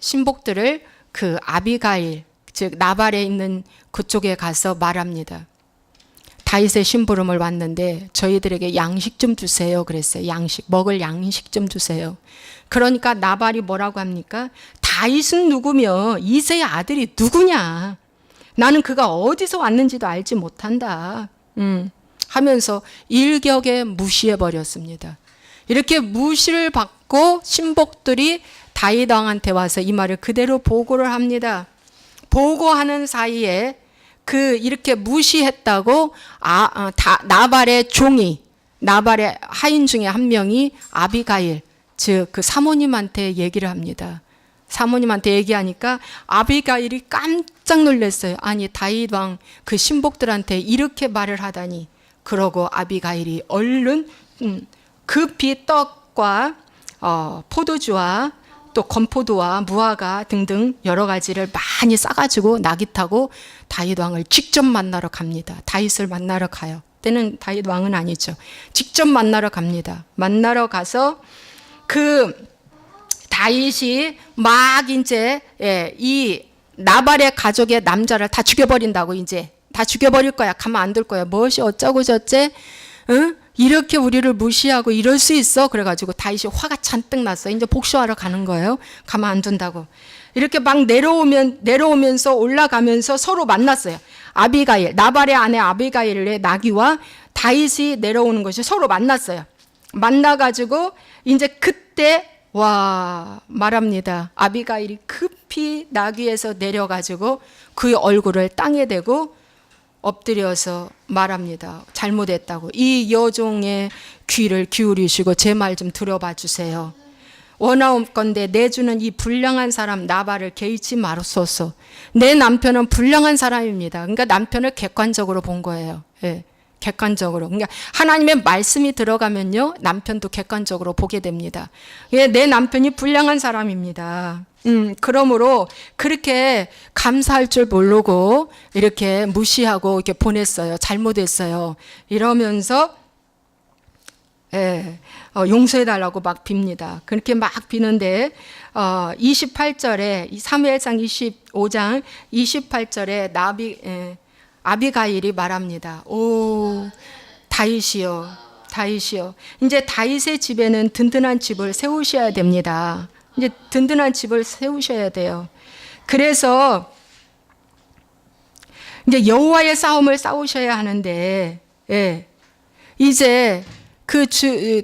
신복들을 그 아비가일, 즉 나발에 있는 그쪽에 가서 말합니다. 다윗의 심부름을 왔는데 저희들에게 양식 좀 주세요 그랬어요. 먹을 양식 좀 주세요. 그러니까 나발이 뭐라고 합니까? 다윗은 누구며 이새의 아들이 누구냐? 나는 그가 어디서 왔는지도 알지 못한다. 하면서 일격에 무시해버렸습니다. 이렇게 무시를 받고 신복들이 다윗 왕한테 와서 이 말을 그대로 보고를 합니다. 보고하는 사이에 이렇게 무시했다고 나발의 종이, 나발의 하인 중에 한 명이 아비가일, 즉 그 사모님한테 얘기를 합니다. 사모님한테 얘기하니까 아비가일이 깜짝 놀랐어요. 아니 다윗 왕 그 신복들한테 이렇게 말을 하다니. 그러고 아비가일이 얼른 급히 떡과 포도주와 또 건포도와 무화과 등등 여러 가지를 많이 싸가지고 낙이 타고 다윗 왕을 직접 만나러 갑니다. 다윗을 만나러 가요. 때는 다윗 왕은 아니죠. 직접 만나러 갑니다. 만나러 가서 그 다윗이 막 이제 이 나발의 가족의 남자를 다 죽여버린다고 이제 다 죽여버릴 거야. 가만 안 둘 거야. 무엇이 어쩌고 저쩌? 응? 이렇게 우리를 무시하고 이럴 수 있어? 그래가지고 다윗이 화가 잔뜩 났어요. 이제 복수하러 가는 거예요. 가만 안 둔다고. 이렇게 막 내려오면서 올라가면서 서로 만났어요. 아비가일, 나발의 아내 아비가일의 나귀와 다윗이 내려오는 것이 서로 만났어요. 만나가지고 이제 그때 말합니다. 아비가일이 급히 나귀에서 내려가지고 그 얼굴을 땅에 대고 엎드려서 말합니다. 잘못했다고. 이 여종의 귀를 기울이시고 제 말 좀 들어봐 주세요. 원하옵건대 내주는 이 불량한 사람 나발을 개의치 마소서. 내 남편은 불량한 사람입니다. 그러니까 남편을 객관적으로 본 거예요. 객관적으로. 그러니까 하나님의 말씀이 들어가면요 남편도 객관적으로 보게 됩니다. 내 남편이 불량한 사람입니다. 그러므로 그렇게 감사할 줄 모르고 이렇게 무시하고 이렇게 보냈어요. 잘못했어요. 이러면서 용서해달라고 막 빕니다. 그렇게 막 비는데 28절에 사무엘상 25장 28절에 아비가일이 말합니다. 오 다윗이여 이제 다윗의 집에는 든든한 집을 세우셔야 됩니다. 이제 든든한 집을 세우셔야 돼요. 그래서 이제 여호와의 싸움을 싸우셔야 하는데 이제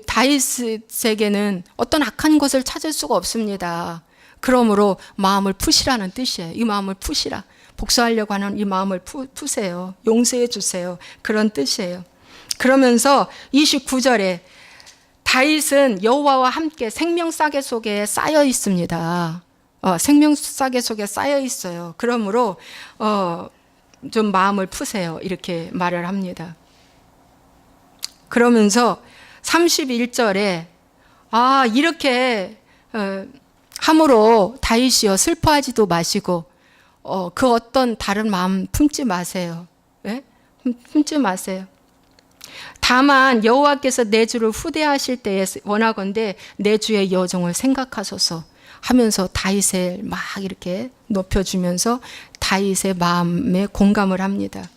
다윗에게는 어떤 악한 것을 찾을 수가 없습니다. 그러므로 마음을 푸시라는 뜻이에요. 이 마음을 푸시라. 복수하려고 하는 이 마음을 푸세요. 용서해 주세요. 그런 뜻이에요. 그러면서 29절에 다윗은 여호와와 함께 생명싸개 속에 쌓여 있습니다. 생명싸개 속에 쌓여 있어요. 그러므로 좀 마음을 푸세요. 이렇게 말을 합니다. 그러면서 31절에 이렇게 함으로 다윗이여 슬퍼하지도 마시고 그 어떤 다른 마음 품지 마세요. 품지 마세요. 다만 여호와께서 내 주를 후대하실 때에 원하건대 내 주의 여종을 생각하소서 하면서 다윗을 막 이렇게 높여주면서 다윗의 마음에 공감을 합니다.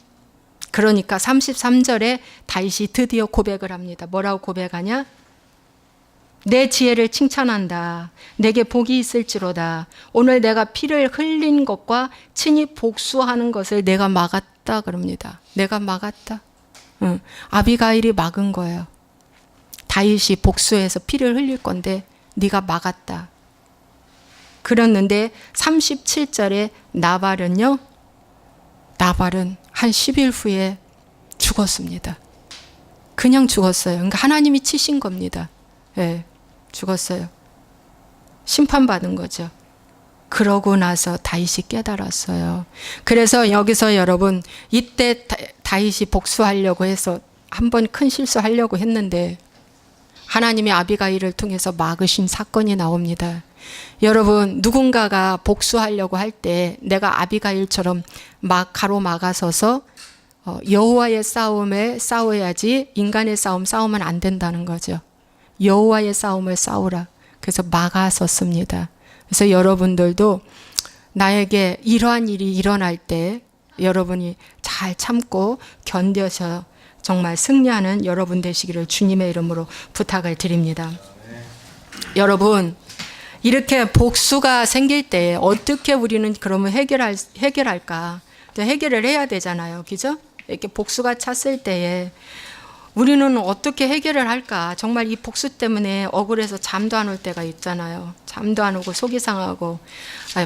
그러니까 33절에 다윗이 드디어 고백을 합니다. 뭐라고 고백하냐? 내 지혜를 칭찬한다. 내게 복이 있을지로다. 오늘 내가 피를 흘린 것과 친히 복수하는 것을 내가 막았다 그럽니다. 내가 막았다. 아비가일이 막은 거예요. 다윗이 복수해서 피를 흘릴 건데 네가 막았다. 그랬는데 37절에 나발은 한 10일 후에 죽었습니다. 그냥 죽었어요. 그러니까 하나님이 치신 겁니다. 예, 죽었어요. 심판받은 거죠. 그러고 나서 다윗이 깨달았어요. 그래서 여기서 여러분, 이때 다윗이 복수하려고 해서 한 번 큰 실수하려고 했는데 하나님이 아비가일을 통해서 막으신 사건이 나옵니다. 여러분, 누군가가 복수하려고 할 때 내가 아비가일처럼 막 가로막아서서 여호와의 싸움에 싸워야지 인간의 싸우면 안 된다는 거죠. 여호와의 싸움을 싸우라. 그래서 막아섰습니다. 그래서 여러분들도 나에게 이러한 일이 일어날 때 여러분이 잘 참고 견뎌서 정말 승리하는 여러분 되시기를 주님의 이름으로 부탁을 드립니다. 여러분, 이렇게 복수가 생길 때 어떻게 우리는 그러면 해결할까? 해결을 해야 되잖아요. 그죠? 이렇게 복수가 찼을 때에 우리는 어떻게 해결을 할까? 정말 이 복수 때문에 억울해서 잠도 안 올 때가 있잖아요. 잠도 안 오고 속이 상하고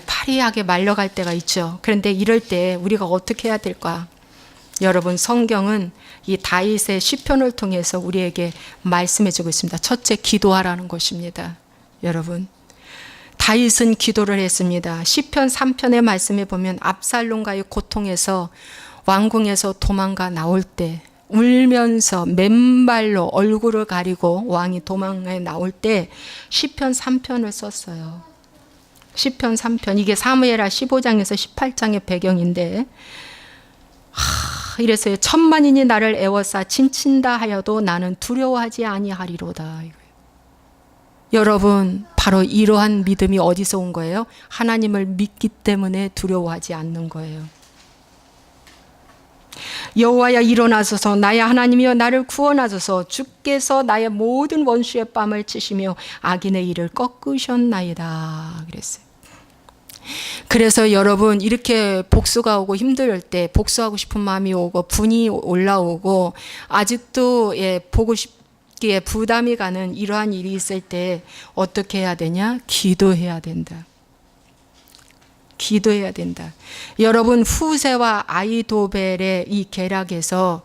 파리하게 말려갈 때가 있죠. 그런데 이럴 때 우리가 어떻게 해야 될까? 여러분, 성경은 이 다윗의 시편을 통해서 우리에게 말씀해 주고 있습니다. 첫째, 기도하라는 것입니다. 여러분, 다윗은 기도를 했습니다. 시편 3편의 말씀에 보면 압살롬과의 고통에서 왕궁에서 도망가 나올 때 울면서 맨발로 얼굴을 가리고 왕이 도망에 나올 때 시편 3편을 썼어요. 시편 3편, 이게 사무엘하 15장에서 18장의 배경인데, 이래서요, 천만인이 나를 애워싸 친친다 하여도 나는 두려워하지 아니하리로다. 여러분, 바로 이러한 믿음이 어디서 온 거예요? 하나님을 믿기 때문에 두려워하지 않는 거예요. 여호와여, 일어나소서. 나의 하나님이여, 나를 구원하소서. 주께서 나의 모든 원수의 뺨을 치시며 악인의 일을 꺾으셨나이다. 그랬어요. 그래서 여러분, 이렇게 복수가 오고 힘들 때, 복수하고 싶은 마음이 오고 분이 올라오고 아직도 보고 싶기에 부담이 가는 이러한 일이 있을 때 어떻게 해야 되냐? 기도해야 된다. 기도해야 된다. 여러분, 후세와 아이도벨의 이 계략에서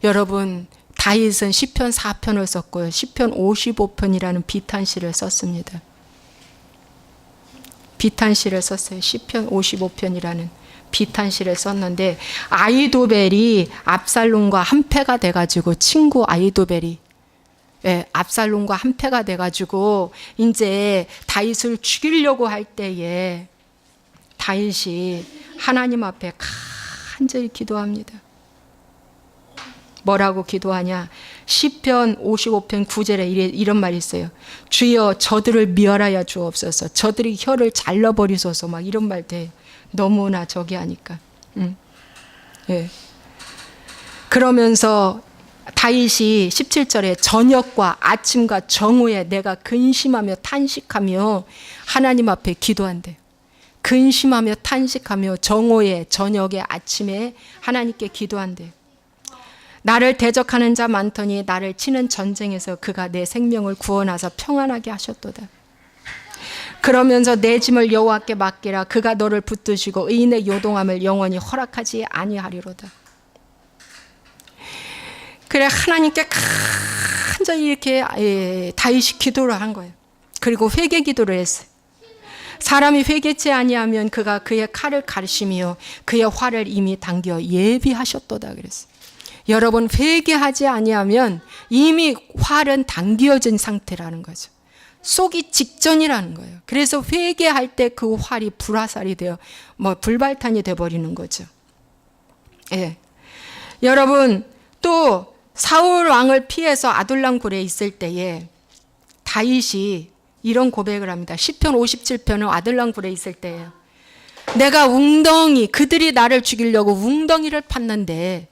여러분, 다윗은 시편 4편을 썼고요. 시편 55편이라는 비탄시를 썼습니다. 비탄시를 썼어요. 시편 55편이라는 비탄시를 썼는데, 아이도벨이 압살롬과 한패가 돼가지고, 친구 아이도벨이 압살롬과 한패가 돼가지고 이제 다윗을 죽이려고 할 때에 다윗이 하나님 앞에 간절히 기도합니다. 뭐라고 기도하냐? 시편 55편 9절에 이런 말이 있어요. 주여, 저들을 멸하여 주옵소서. 저들이 혀를 잘라버리소서. 막 이런 말 돼. 너무나 저기 하니까. 예. 그러면서 다윗이 17절에 저녁과 아침과 정오에 내가 근심하며 탄식하며 하나님 앞에 기도한대요. 근심하며 탄식하며 정오에 저녁에 아침에 하나님께 기도한대요. 나를 대적하는 자 많더니 나를 치는 전쟁에서 그가 내 생명을 구원하사 평안하게 하셨도다. 그러면서 내 짐을 여호와께 맡기라. 그가 너를 붙드시고 의인의 요동함을 영원히 허락하지 아니하리로다. 그래, 하나님께 간절히 이렇게 다윗이 기도를 한 거예요. 그리고 회개 기도를 했어요. 사람이 회개치 아니하면 그가 그의 칼을 가르시며 그의 활을 이미 당겨 예비하셨도다 그랬어요. 여러분, 회개하지 아니하면 이미 활은 당겨진 상태라는 거죠. 쏘기 직전이라는 거예요. 그래서 회개할 때 그 활이 불화살이 되어 불발탄이 되어버리는 거죠. 예. 여러분, 또 사울 왕을 피해서 아둘람 굴에 있을 때에 다윗이 이런 고백을 합니다. 시편 57편은 아둘람 굴에 있을 때예요. 내가 그들이 나를 죽이려고 웅덩이를 팠는데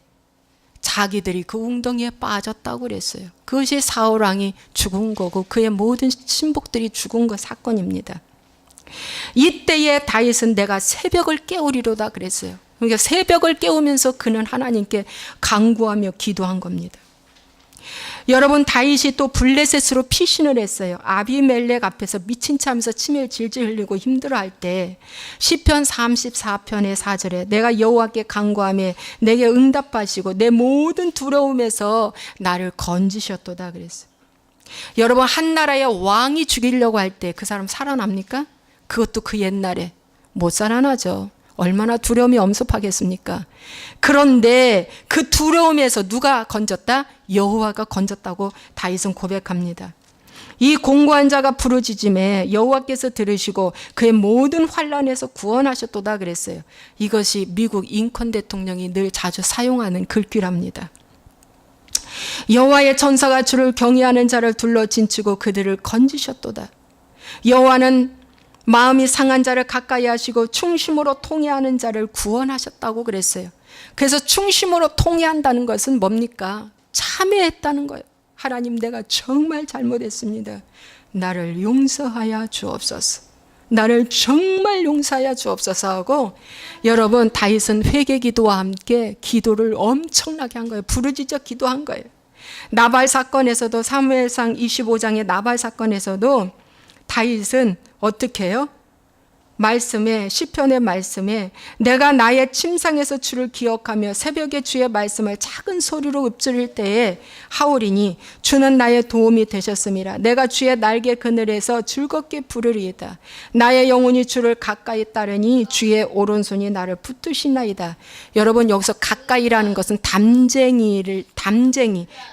자기들이 그 웅덩이에 빠졌다고 그랬어요. 그것이 사울 왕이 죽은 거고 그의 모든 신복들이 죽은 그 사건입니다. 이때에 다윗은 내가 새벽을 깨우리로다 그랬어요. 그러니까 새벽을 깨우면서 그는 하나님께 간구하며 기도한 겁니다. 여러분 다윗이 또 블레셋으로 피신을 했어요. 아비멜렉 앞에서 미친 체 하면서 침을 질질 흘리고 힘들어할 때 시편 34편의 4절에 내가 여호와께 간구하며 내게 응답하시고 내 모든 두려움에서 나를 건지셨도다 그랬어요. 여러분 한 나라의 왕이 죽이려고 할 때 그 사람 살아납니까? 그것도 그 옛날에 못 살아나죠. 얼마나 두려움이 엄습하겠습니까? 그런데 그 두려움에서 누가 건졌다? 여호와가 건졌다고 다윗은 고백합니다. 이 공고한 자가 부르짖음에 여호와께서 들으시고 그의 모든 환난에서 구원하셨도다 그랬어요. 이것이 미국 링컨 대통령이 늘 자주 사용하는 글귀랍니다. 여호와의 천사가 주를 경외하는 자를 둘러 진치고 그들을 건지셨도다. 여호와는 마음이 상한 자를 가까이 하시고 충심으로 통회하는 자를 구원하셨다고 그랬어요. 그래서 충심으로 통회한다는 것은 뭡니까? 참회했다는 거예요. 하나님 내가 정말 잘못했습니다. 나를 용서하여 주옵소서. 나를 정말 용서하여 주옵소서 하고 여러분 다윗은 회개기도와 함께 기도를 엄청나게 한 거예요. 부르짖어 기도한 거예요. 나발 사건에서도 사무엘상 25장의 나발 사건에서도 다윗은 어떻게 해요? 말씀에 시편의 말씀에 내가 나의 침상에서 주를 기억하며 새벽에 주의 말씀을 작은 소리로 읊조릴 때에 하오리니 주는 나의 도움이 되셨음이라. 내가 주의 날개 그늘에서 즐겁게 부르리이다. 나의 영혼이 주를 가까이 따르니 주의 오른손이 나를 붙드시나이다. 여러분 여기서 가까이라는 것은 담쟁이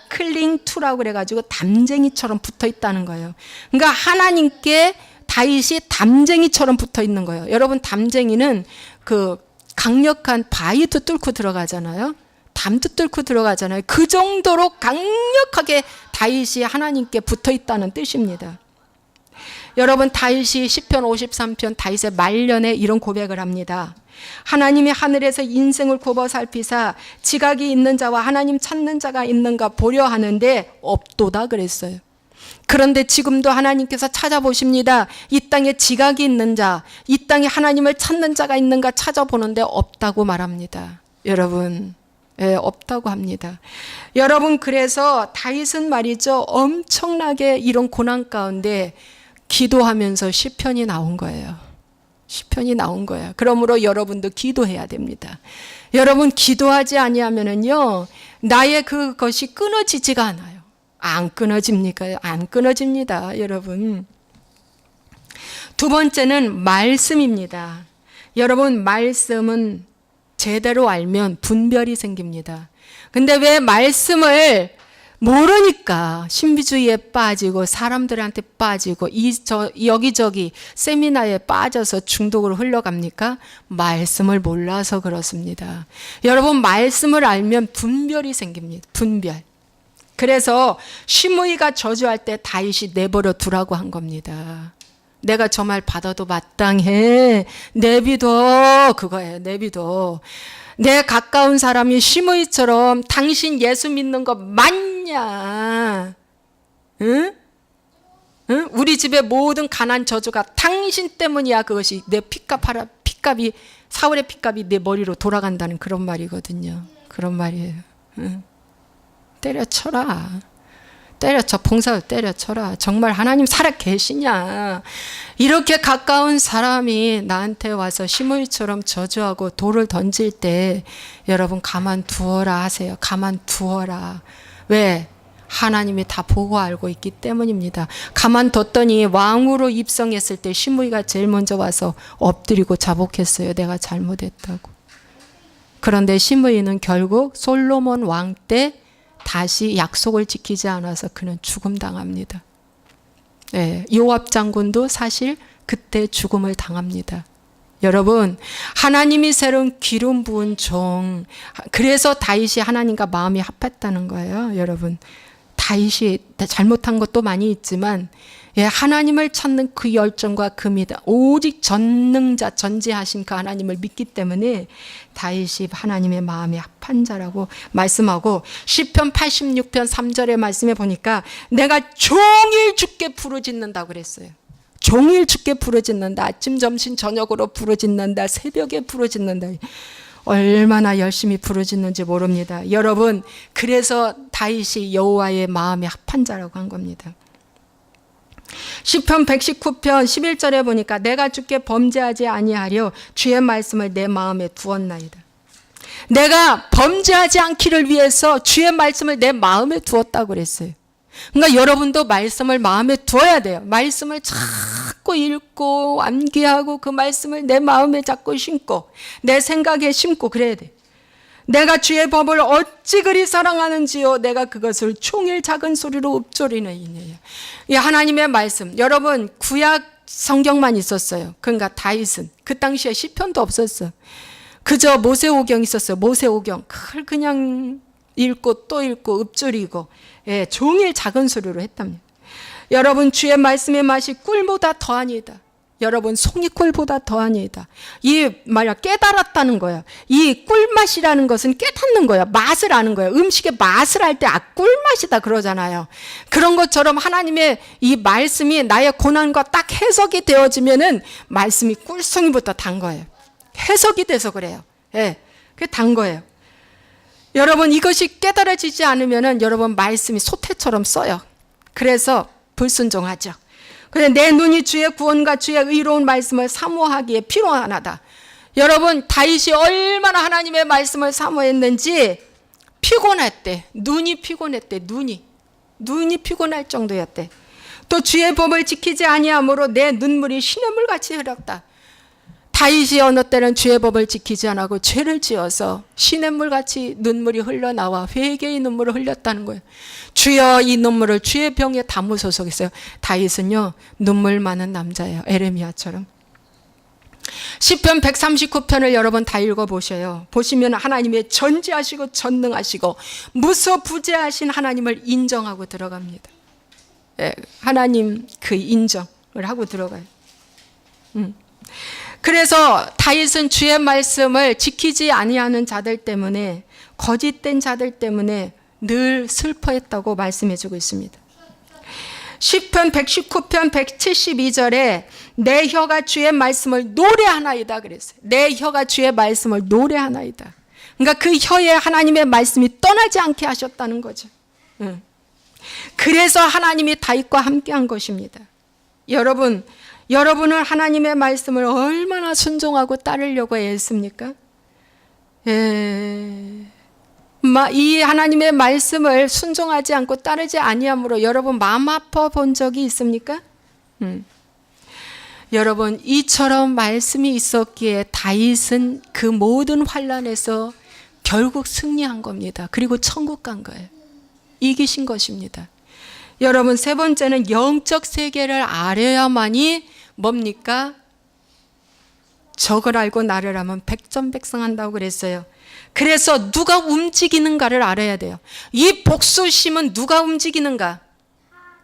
클링 투라고 그래가지고 담쟁이처럼 붙어 있다는 거예요. 그러니까 하나님께 다윗이 담쟁이처럼 붙어 있는 거예요. 여러분 담쟁이는 그 강력한 바위도 뚫고 들어가잖아요. 담도 뚫고 들어가잖아요. 그 정도로 강력하게 다윗이 하나님께 붙어 있다는 뜻입니다. 여러분 다윗이 시편 53편 다윗의 말년에 이런 고백을 합니다. 하나님이 하늘에서 인생을 굽어 살피사 지각이 있는 자와 하나님 찾는 자가 있는가 보려 하는데 없도다 그랬어요. 그런데 지금도 하나님께서 찾아보십니다. 이 땅에 지각이 있는 자, 이 땅에 하나님을 찾는 자가 있는가 찾아보는데 없다고 말합니다. 여러분, 없다고 합니다. 여러분 그래서 다윗은 말이죠. 엄청나게 이런 고난 가운데 기도하면서 시편이 나온 거예요. 시편이 나온 거예요. 그러므로 여러분도 기도해야 됩니다. 여러분 기도하지 아니하면은요 나의 그것이 끊어지지가 않아요. 안 끊어집니까? 안 끊어집니다, 여러분. 두 번째는 말씀입니다. 여러분, 말씀은 제대로 알면 분별이 생깁니다. 근데 왜 말씀을 모르니까 신비주의에 빠지고 사람들한테 빠지고 여기저기 세미나에 빠져서 중독으로 흘러갑니까? 말씀을 몰라서 그렇습니다. 여러분, 말씀을 알면 분별이 생깁니다. 분별. 그래서 시므이가 저주할 때 다윗이 내버려 두라고 한 겁니다. 내가 저 말 받아도 마땅해. 내비둬. 그거예요. 내비둬. 내 가까운 사람이 시므이처럼 당신 예수 믿는 거 맞냐? 응? 응? 우리 집의 모든 가난 저주가 당신 때문이야. 그것이 내 핏값이 사울의 핏값이 내 머리로 돌아간다는 그런 말이거든요. 그런 말이에요. 응? 때려쳐라. 때려쳐. 봉사를 때려쳐라. 정말 하나님 살아 계시냐. 이렇게 가까운 사람이 나한테 와서 시므이처럼 저주하고 돌을 던질 때 여러분 가만두어라 하세요. 가만두어라. 왜? 하나님이 다 보고 알고 있기 때문입니다. 가만뒀더니 왕으로 입성했을 때 시므이가 제일 먼저 와서 엎드리고 자복했어요. 내가 잘못했다고. 그런데 시므이는 결국 솔로몬 왕 때 다시 약속을 지키지 않아서 그는 죽음당합니다. 네, 요압 장군도 사실 그때 죽음을 당합니다. 여러분, 하나님이 새로운 기름 부은 종, 그래서 다윗이 하나님과 마음이 합했다는 거예요. 여러분, 다윗이 잘못한 것도 많이 있지만 하나님을 찾는 그 열정과 그 믿음, 오직 전능자, 전지하신 그 하나님을 믿기 때문에 다윗이 하나님의 마음에 합한 자라고 말씀하고 시편 86편 3절의 말씀에 보니까 내가 종일 주께 부르짖는다고 그랬어요. 종일 주께 부르짖는다. 아침, 점심, 저녁으로 부르짖는다. 새벽에 부르짖는다. 얼마나 열심히 부르짖는지 모릅니다. 여러분, 그래서 다윗이 여호와의 마음에 합한 자라고 한 겁니다. 시편 119편 11절에 보니까 내가 주께 범죄하지 아니하려 주의 말씀을 내 마음에 두었나이다. 내가 범죄하지 않기를 위해서 주의 말씀을 내 마음에 두었다고 그랬어요. 그러니까 여러분도 말씀을 마음에 두어야 돼요. 말씀을 자꾸 읽고 암기하고 그 말씀을 내 마음에 자꾸 심고 내 생각에 심고 그래야 돼. 내가 주의 법을 어찌 그리 사랑하는지요. 내가 그것을 종일 작은 소리로 읊조리느니라. 이 하나님의 말씀. 여러분 구약 성경만 있었어요. 그러니까 다윗은 그 당시에 시편도 없었어. 그저 모세오경 있었어요. 모세오경. 그걸 그냥 읽고 또 읽고 읊조리고 종일 작은 소리로 했답니다. 여러분 주의 말씀의 맛이 꿀보다 더하니다. 여러분 송이꿀보다 더하니다. 이 말이야 깨달았다는 거야. 이 꿀맛이라는 것은 깨닫는 거야. 맛을 아는 거야. 음식의 맛을 알 때 꿀맛이다 그러잖아요. 그런 것처럼 하나님의 이 말씀이 나의 고난과 딱 해석이 되어지면은 말씀이 꿀송이보다 단 거예요. 해석이 돼서 그래요. 그게 단 거예요. 여러분 이것이 깨달아지지 않으면은 여러분 말씀이 소태처럼 써요. 그래서 불순종하죠. 그런데 내 눈이 주의 구원과 주의 의로운 말씀을 사모하기에 필요하나다. 여러분 다윗이 얼마나 하나님의 말씀을 사모했는지 피곤했대. 눈이 피곤했대. 눈이 피곤할 정도였대. 또 주의 법을 지키지 아니함으로 내 눈물이 시냇물같이 흐렸다. 다윗이 어느 때는 주의 법을 지키지 않고 죄를 지어서 시냇물같이 눈물이 흘러나와 회개의 눈물을 흘렸다는 거예요. 주여 이 눈물을 주의 병에 담으소서 했어요. 다윗은요 눈물 많은 남자예요. 에레미야처럼. 시편 139편을 여러분 다 읽어보셔요. 보시면 하나님의 전지하시고 전능하시고 무소부재하신 하나님을 인정하고 들어갑니다. 하나님 그 인정을 하고 들어가요. 그래서 다윗은 주의 말씀을 지키지 아니하는 자들 때문에 거짓된 자들 때문에 늘 슬퍼했다고 말씀해주고 있습니다. 시편 119편 172절에 내 혀가 주의 말씀을 노래하나이다 그랬어요. 내 혀가 주의 말씀을 노래하나이다. 그러니까 그 혀에 하나님의 말씀이 떠나지 않게 하셨다는 거죠. 그래서 하나님이 다윗과 함께한 것입니다. 여러분은 하나님의 말씀을 얼마나 순종하고 따르려고 애씁니까? 이 하나님의 말씀을 순종하지 않고 따르지 아니함으로 여러분 마음 아파 본 적이 있습니까? 여러분 이처럼 말씀이 있었기에 다윗은 그 모든 환난에서 결국 승리한 겁니다. 그리고 천국 간 거예요. 이기신 것입니다. 여러분 세 번째는 영적 세계를 알아야만이 뭡니까? 적을 알고 나를 하면 백전백승한다고 그랬어요. 그래서 누가 움직이는가를 알아야 돼요. 이 복수심은 누가 움직이는가?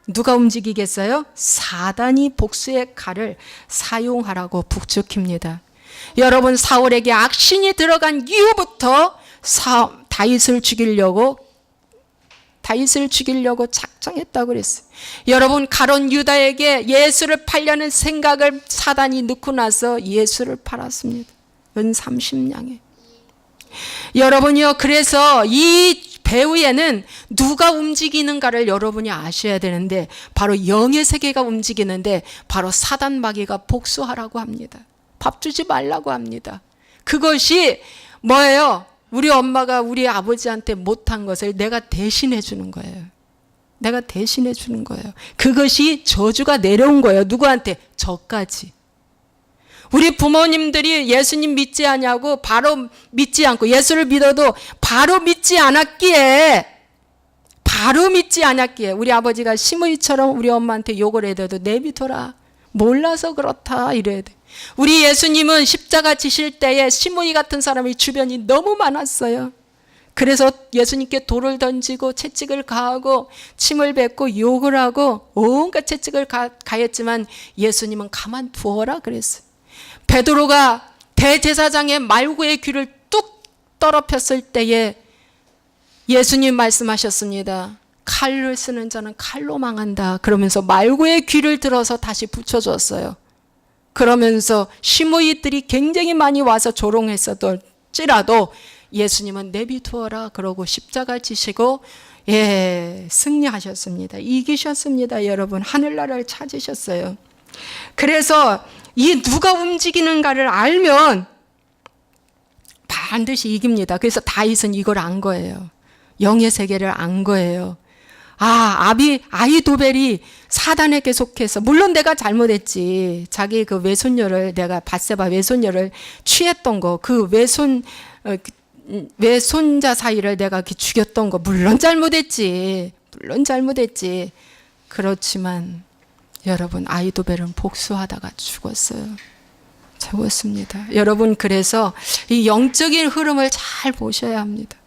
누가 움직이겠어요? 사단이 복수의 칼을 사용하라고 북적입니다. 여러분 사울에게 악신이 들어간 이후부터 다윗을 죽이려고 작정했다고 그랬어요. 여러분 가룟 유다에게 예수를 팔려는 생각을 사단이 넣고 나서 예수를 팔았습니다. 은 30냥에. 여러분이요 그래서 이 배후에는 누가 움직이는가를 여러분이 아셔야 되는데 바로 영의 세계가 움직이는데 바로 사단 마귀가 복수하라고 합니다. 밥 주지 말라고 합니다. 그것이 뭐예요? 우리 엄마가 우리 아버지한테 못한 것을 내가 대신해 주는 거예요. 내가 대신해 주는 거예요. 그것이 저주가 내려온 거예요. 누구한테? 저까지. 우리 부모님들이 예수님 믿지 않냐고 바로 믿지 않고 예수를 믿어도 바로 믿지 않았기에 우리 아버지가 시므이처럼 우리 엄마한테 욕을 해도 내비둬라. 몰라서 그렇다 이래야 돼. 우리 예수님은 십자가 지실 때에 시므이 같은 사람이 주변이 너무 많았어요. 그래서 예수님께 돌을 던지고 채찍을 가하고 침을 뱉고 욕을 하고 온갖 채찍을 가했지만 예수님은 가만두어라 그랬어요. 베드로가 대제사장의 말구의 귀를 뚝 떨어폈을 때에 예수님 말씀하셨습니다. 칼을 쓰는 자는 칼로 망한다. 그러면서 말구의 귀를 들어서 다시 붙여줬어요. 그러면서 시므이들이 굉장히 많이 와서 조롱했어도 할지라도 예수님은 내비두어라 그러고 십자가 지시고 승리하셨습니다. 이기셨습니다. 여러분, 하늘나라를 찾으셨어요. 그래서 이 누가 움직이는가를 알면 반드시 이깁니다. 그래서 다윗은 이걸 안 거예요. 영의 세계를 안 거예요. 아히도벨이 사단에게 속해서, 물론 내가 잘못했지. 자기 그 외손녀를, 내가 밧세바 외손녀를 취했던 거, 그 외손자 사이를 내가 이렇게 죽였던 거, 물론 잘못했지. 물론 잘못했지. 그렇지만 여러분, 아히도벨은 복수하다가 죽었어요. 죽었습니다. 여러분, 그래서 이 영적인 흐름을 잘 보셔야 합니다.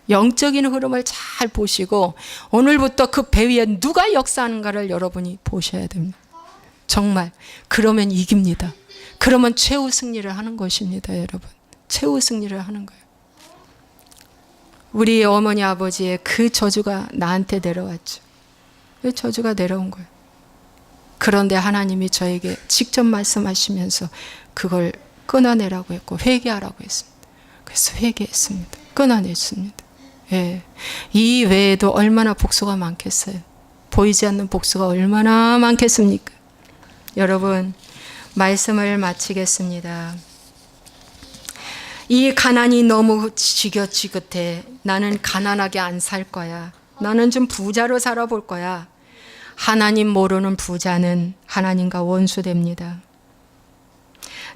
영적인 흐름을 잘 보시고 오늘부터 그 배 위에 누가 역사하는가를 여러분이 보셔야 됩니다. 정말 그러면 이깁니다. 그러면 최후 승리를 하는 것입니다. 여러분, 최후 승리를 하는 거예요. 우리 어머니 아버지의 그 저주가 나한테 내려왔죠. 그 저주가 내려온 거예요. 그런데 하나님이 저에게 직접 말씀하시면서 그걸 끊어내라고 했고 회개하라고 했습니다. 그래서 회개했습니다. 끊어냈습니다. 이 외에도 얼마나 복수가 많겠어요. 보이지 않는 복수가 얼마나 많겠습니까? 여러분, 말씀을 마치겠습니다. 이 가난이 너무 지긋지긋해. 나는 가난하게 안 살 거야. 나는 좀 부자로 살아볼 거야. 하나님 모르는 부자는 하나님과 원수됩니다.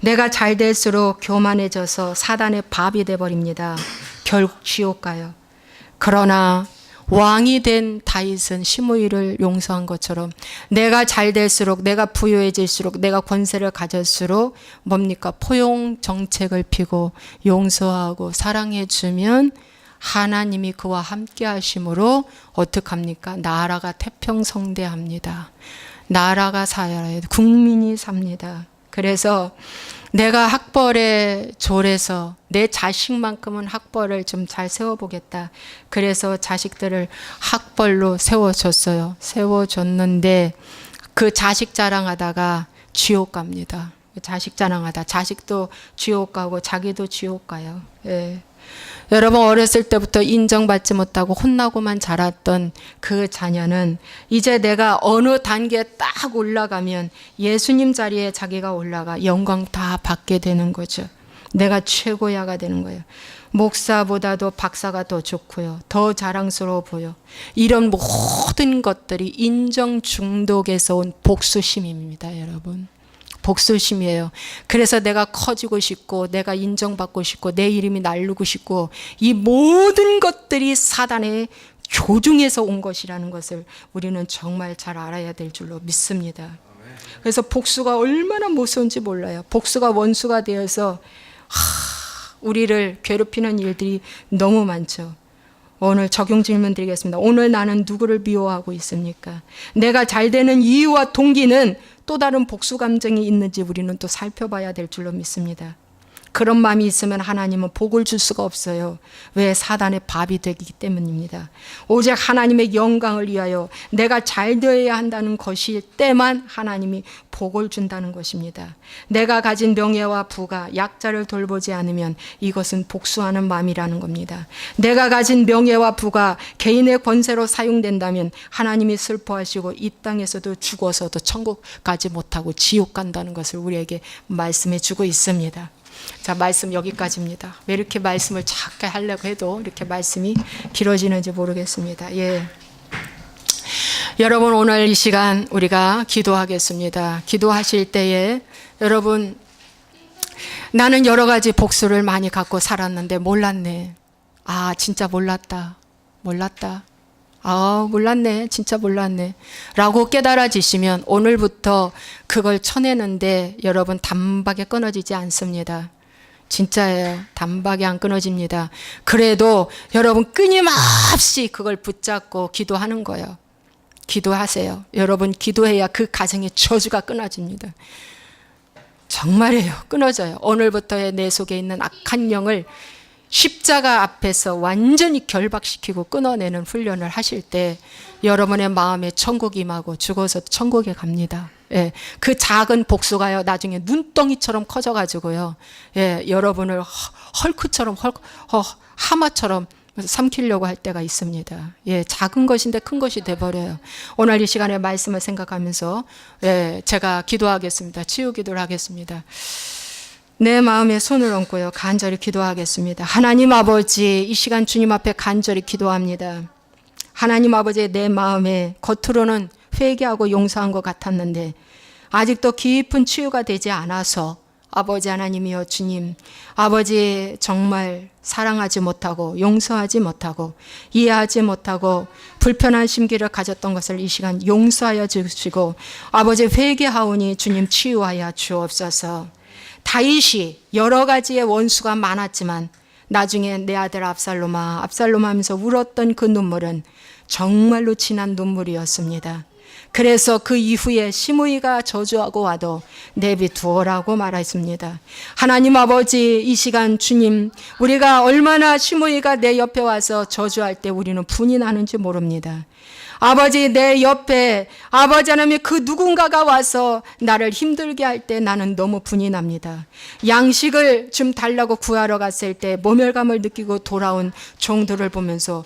내가 잘 될수록 교만해져서 사단의 밥이 돼버립니다. 결국 지옥 가요. 그러나 왕이 된 다윗은 시므이를 용서한 것처럼 내가 잘 될수록, 내가 부유해질수록, 내가 권세를 가질수록 뭡니까? 포용 정책을 피고 용서하고 사랑해 주면 하나님이 그와 함께 하심으로 어떡합니까? 나라가 태평성대합니다. 나라가 살아야 돼. 국민이 삽니다. 그래서 내가 학벌에 졸해서 내 자식만큼은 학벌을 좀 잘 세워보겠다. 그래서 자식들을 학벌로 세워줬어요. 세워줬는데 그 자식 자랑하다가 지옥 갑니다. 자식 자랑하다 자식도 지옥 가고 자기도 지옥 가요. 여러분, 어렸을 때부터 인정받지 못하고 혼나고만 자랐던 그 자녀는 이제 내가 어느 단계에 딱 올라가면 예수님 자리에 자기가 올라가 영광 다 받게 되는 거죠. 내가 최고야가 되는 거예요. 목사보다도 박사가 더 좋고요. 더 자랑스러워 보여. 이런 모든 것들이 인정 중독에서 온 복수심입니다, 여러분. 복수심이에요. 그래서 내가 커지고 싶고 내가 인정받고 싶고 내 이름이 날르고 싶고 이 모든 것들이 사단의 조중에서 온 것이라는 것을 우리는 정말 잘 알아야 될 줄로 믿습니다. 그래서 복수가 얼마나 무서운지 몰라요. 복수가 원수가 되어서 우리를 괴롭히는 일들이 너무 많죠. 오늘 적용 질문 드리겠습니다. 오늘 나는 누구를 미워하고 있습니까? 내가 잘 되는 이유와 동기는 또 다른 복수 감정이 있는지 우리는 또 살펴봐야 될 줄로 믿습니다. 그런 마음이 있으면 하나님은 복을 줄 수가 없어요. 왜? 사단의 밥이 되기 때문입니다. 오직 하나님의 영광을 위하여 내가 잘 되어야 한다는 것일 때만 하나님이 복을 준다는 것입니다. 내가 가진 명예와 부가 약자를 돌보지 않으면 이것은 복수하는 마음이라는 겁니다. 내가 가진 명예와 부가 개인의 권세로 사용된다면 하나님이 슬퍼하시고 이 땅에서도 죽어서도 천국 가지 못하고 지옥 간다는 것을 우리에게 말씀해 주고 있습니다. 자, 말씀 여기까지입니다. 왜 이렇게 말씀을 작게 하려고 해도 이렇게 말씀이 길어지는지 모르겠습니다. 여러분, 오늘 이 시간 우리가 기도하겠습니다. 기도하실 때에 여러분, 나는 여러 가지 복수를 많이 갖고 살았는데 몰랐네. 진짜 몰랐네. 진짜 몰랐네. 라고 깨달아지시면 오늘부터 그걸 쳐내는데 여러분 단박에 끊어지지 않습니다. 진짜예요. 단박에 안 끊어집니다. 그래도 여러분 끊임없이 그걸 붙잡고 기도하는 거예요. 기도하세요. 여러분 기도해야 그 가정의 저주가 끊어집니다. 정말이에요. 끊어져요. 오늘부터의 내 속에 있는 악한 영을 십자가 앞에서 완전히 결박시키고 끊어내는 훈련을 하실 때 여러분의 마음에 천국이 임하고 죽어서 천국에 갑니다. 예, 그 작은 복수가요 나중에 눈덩이처럼 커져가지고요, 예, 여러분을 헐크처럼 하마처럼 삼키려고 할 때가 있습니다. 예, 작은 것인데 큰 것이 돼버려요. 오늘 이 시간에 말씀을 생각하면서, 예, 제가 기도하겠습니다. 치유 기도를 하겠습니다. 내 마음에 손을 얹고요, 간절히 기도하겠습니다. 하나님 아버지, 이 시간 주님 앞에 간절히 기도합니다. 하나님 아버지, 내 마음에 겉으로는 회개하고 용서한 것 같았는데 아직도 깊은 치유가 되지 않아서 아버지 하나님이여 주님, 아버지 정말 사랑하지 못하고 용서하지 못하고 이해하지 못하고 불편한 심기를 가졌던 것을 이 시간 용서하여 주시고 아버지 회개하오니 주님 치유하여 주옵소서. 다윗이 여러 가지의 원수가 많았지만 나중에 내 아들 압살롬아 하면서 울었던 그 눈물은 정말로 진한 눈물이었습니다. 그래서 그 이후에 시므이가 저주하고 와도 내비두어라고 말했습니다. 하나님 아버지, 이 시간 주님, 우리가 얼마나 시므이가 내 옆에 와서 저주할 때 우리는 분이 나는지 모릅니다. 아버지, 내 옆에 아버지 하나님 그 누군가가 와서 나를 힘들게 할 때 나는 너무 분이 납니다. 양식을 좀 달라고 구하러 갔을 때 모멸감을 느끼고 돌아온 종들을 보면서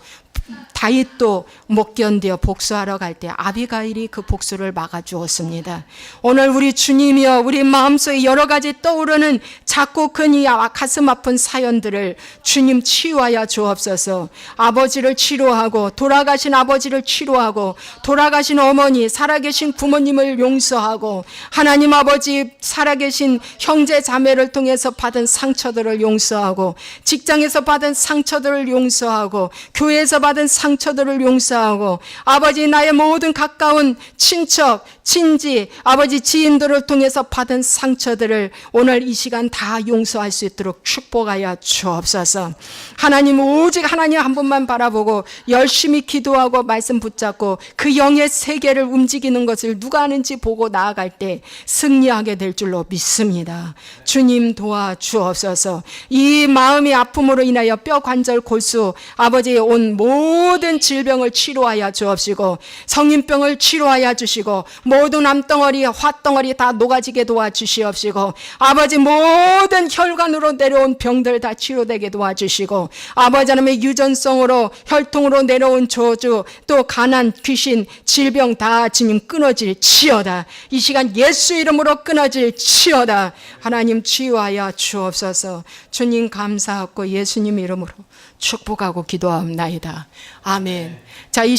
다윗도 못 견뎌 복수하러 갈 때 아비가일이 그 복수를 막아주었습니다. 오늘 우리 주님이여, 우리 마음속에 여러 가지 떠오르는 작고 큰 이 가슴 아픈 사연들을 주님 치유하여 주옵소서. 아버지를 치료하고 돌아가신 아버지를 치료하고 돌아가신 어머니, 살아계신 부모님을 용서하고 하나님 아버지 살아계신 형제 자매를 통해서 받은 상처들을 용서하고 직장에서 받은 상처들을 용서하고 교회에서 받은 상처들을 용서하고 아버지 나의 모든 가까운 친척, 친지, 아버지 지인들을 통해서 받은 상처들을 오늘 이 시간 다 용서할 수 있도록 축복하여 주옵소서. 하나님 오직 하나님 한 분만 바라보고 열심히 기도하고 말씀 붙잡고 그 영의 세계를 움직이는 것을 누가 하는지 보고 나아갈 때 승리하게 될 줄로 믿습니다. 주님 도와주옵소서. 이 마음의 아픔으로 인하여 뼈 관절 골수 아버지 온 모든 질병을 치료하여 주옵시고 성인병을 치료하여 주시고 모든 암덩어리 화덩어리 다 녹아지게 도와주시옵시고 아버지 모든 혈관으로 내려온 병들 다 치료되게 도와주시고 아버지 하나님의 유전성으로 혈통으로 내려온 저주 또 가난 귀신 질병 다 주님 끊어질지어다. 이 시간 예수 이름으로 끊어질지어다. 하나님 치유하여 주옵소서. 주님 감사하고 예수님 이름으로 축복하고 기도하옵나이다. 아멘. 자, 이 시간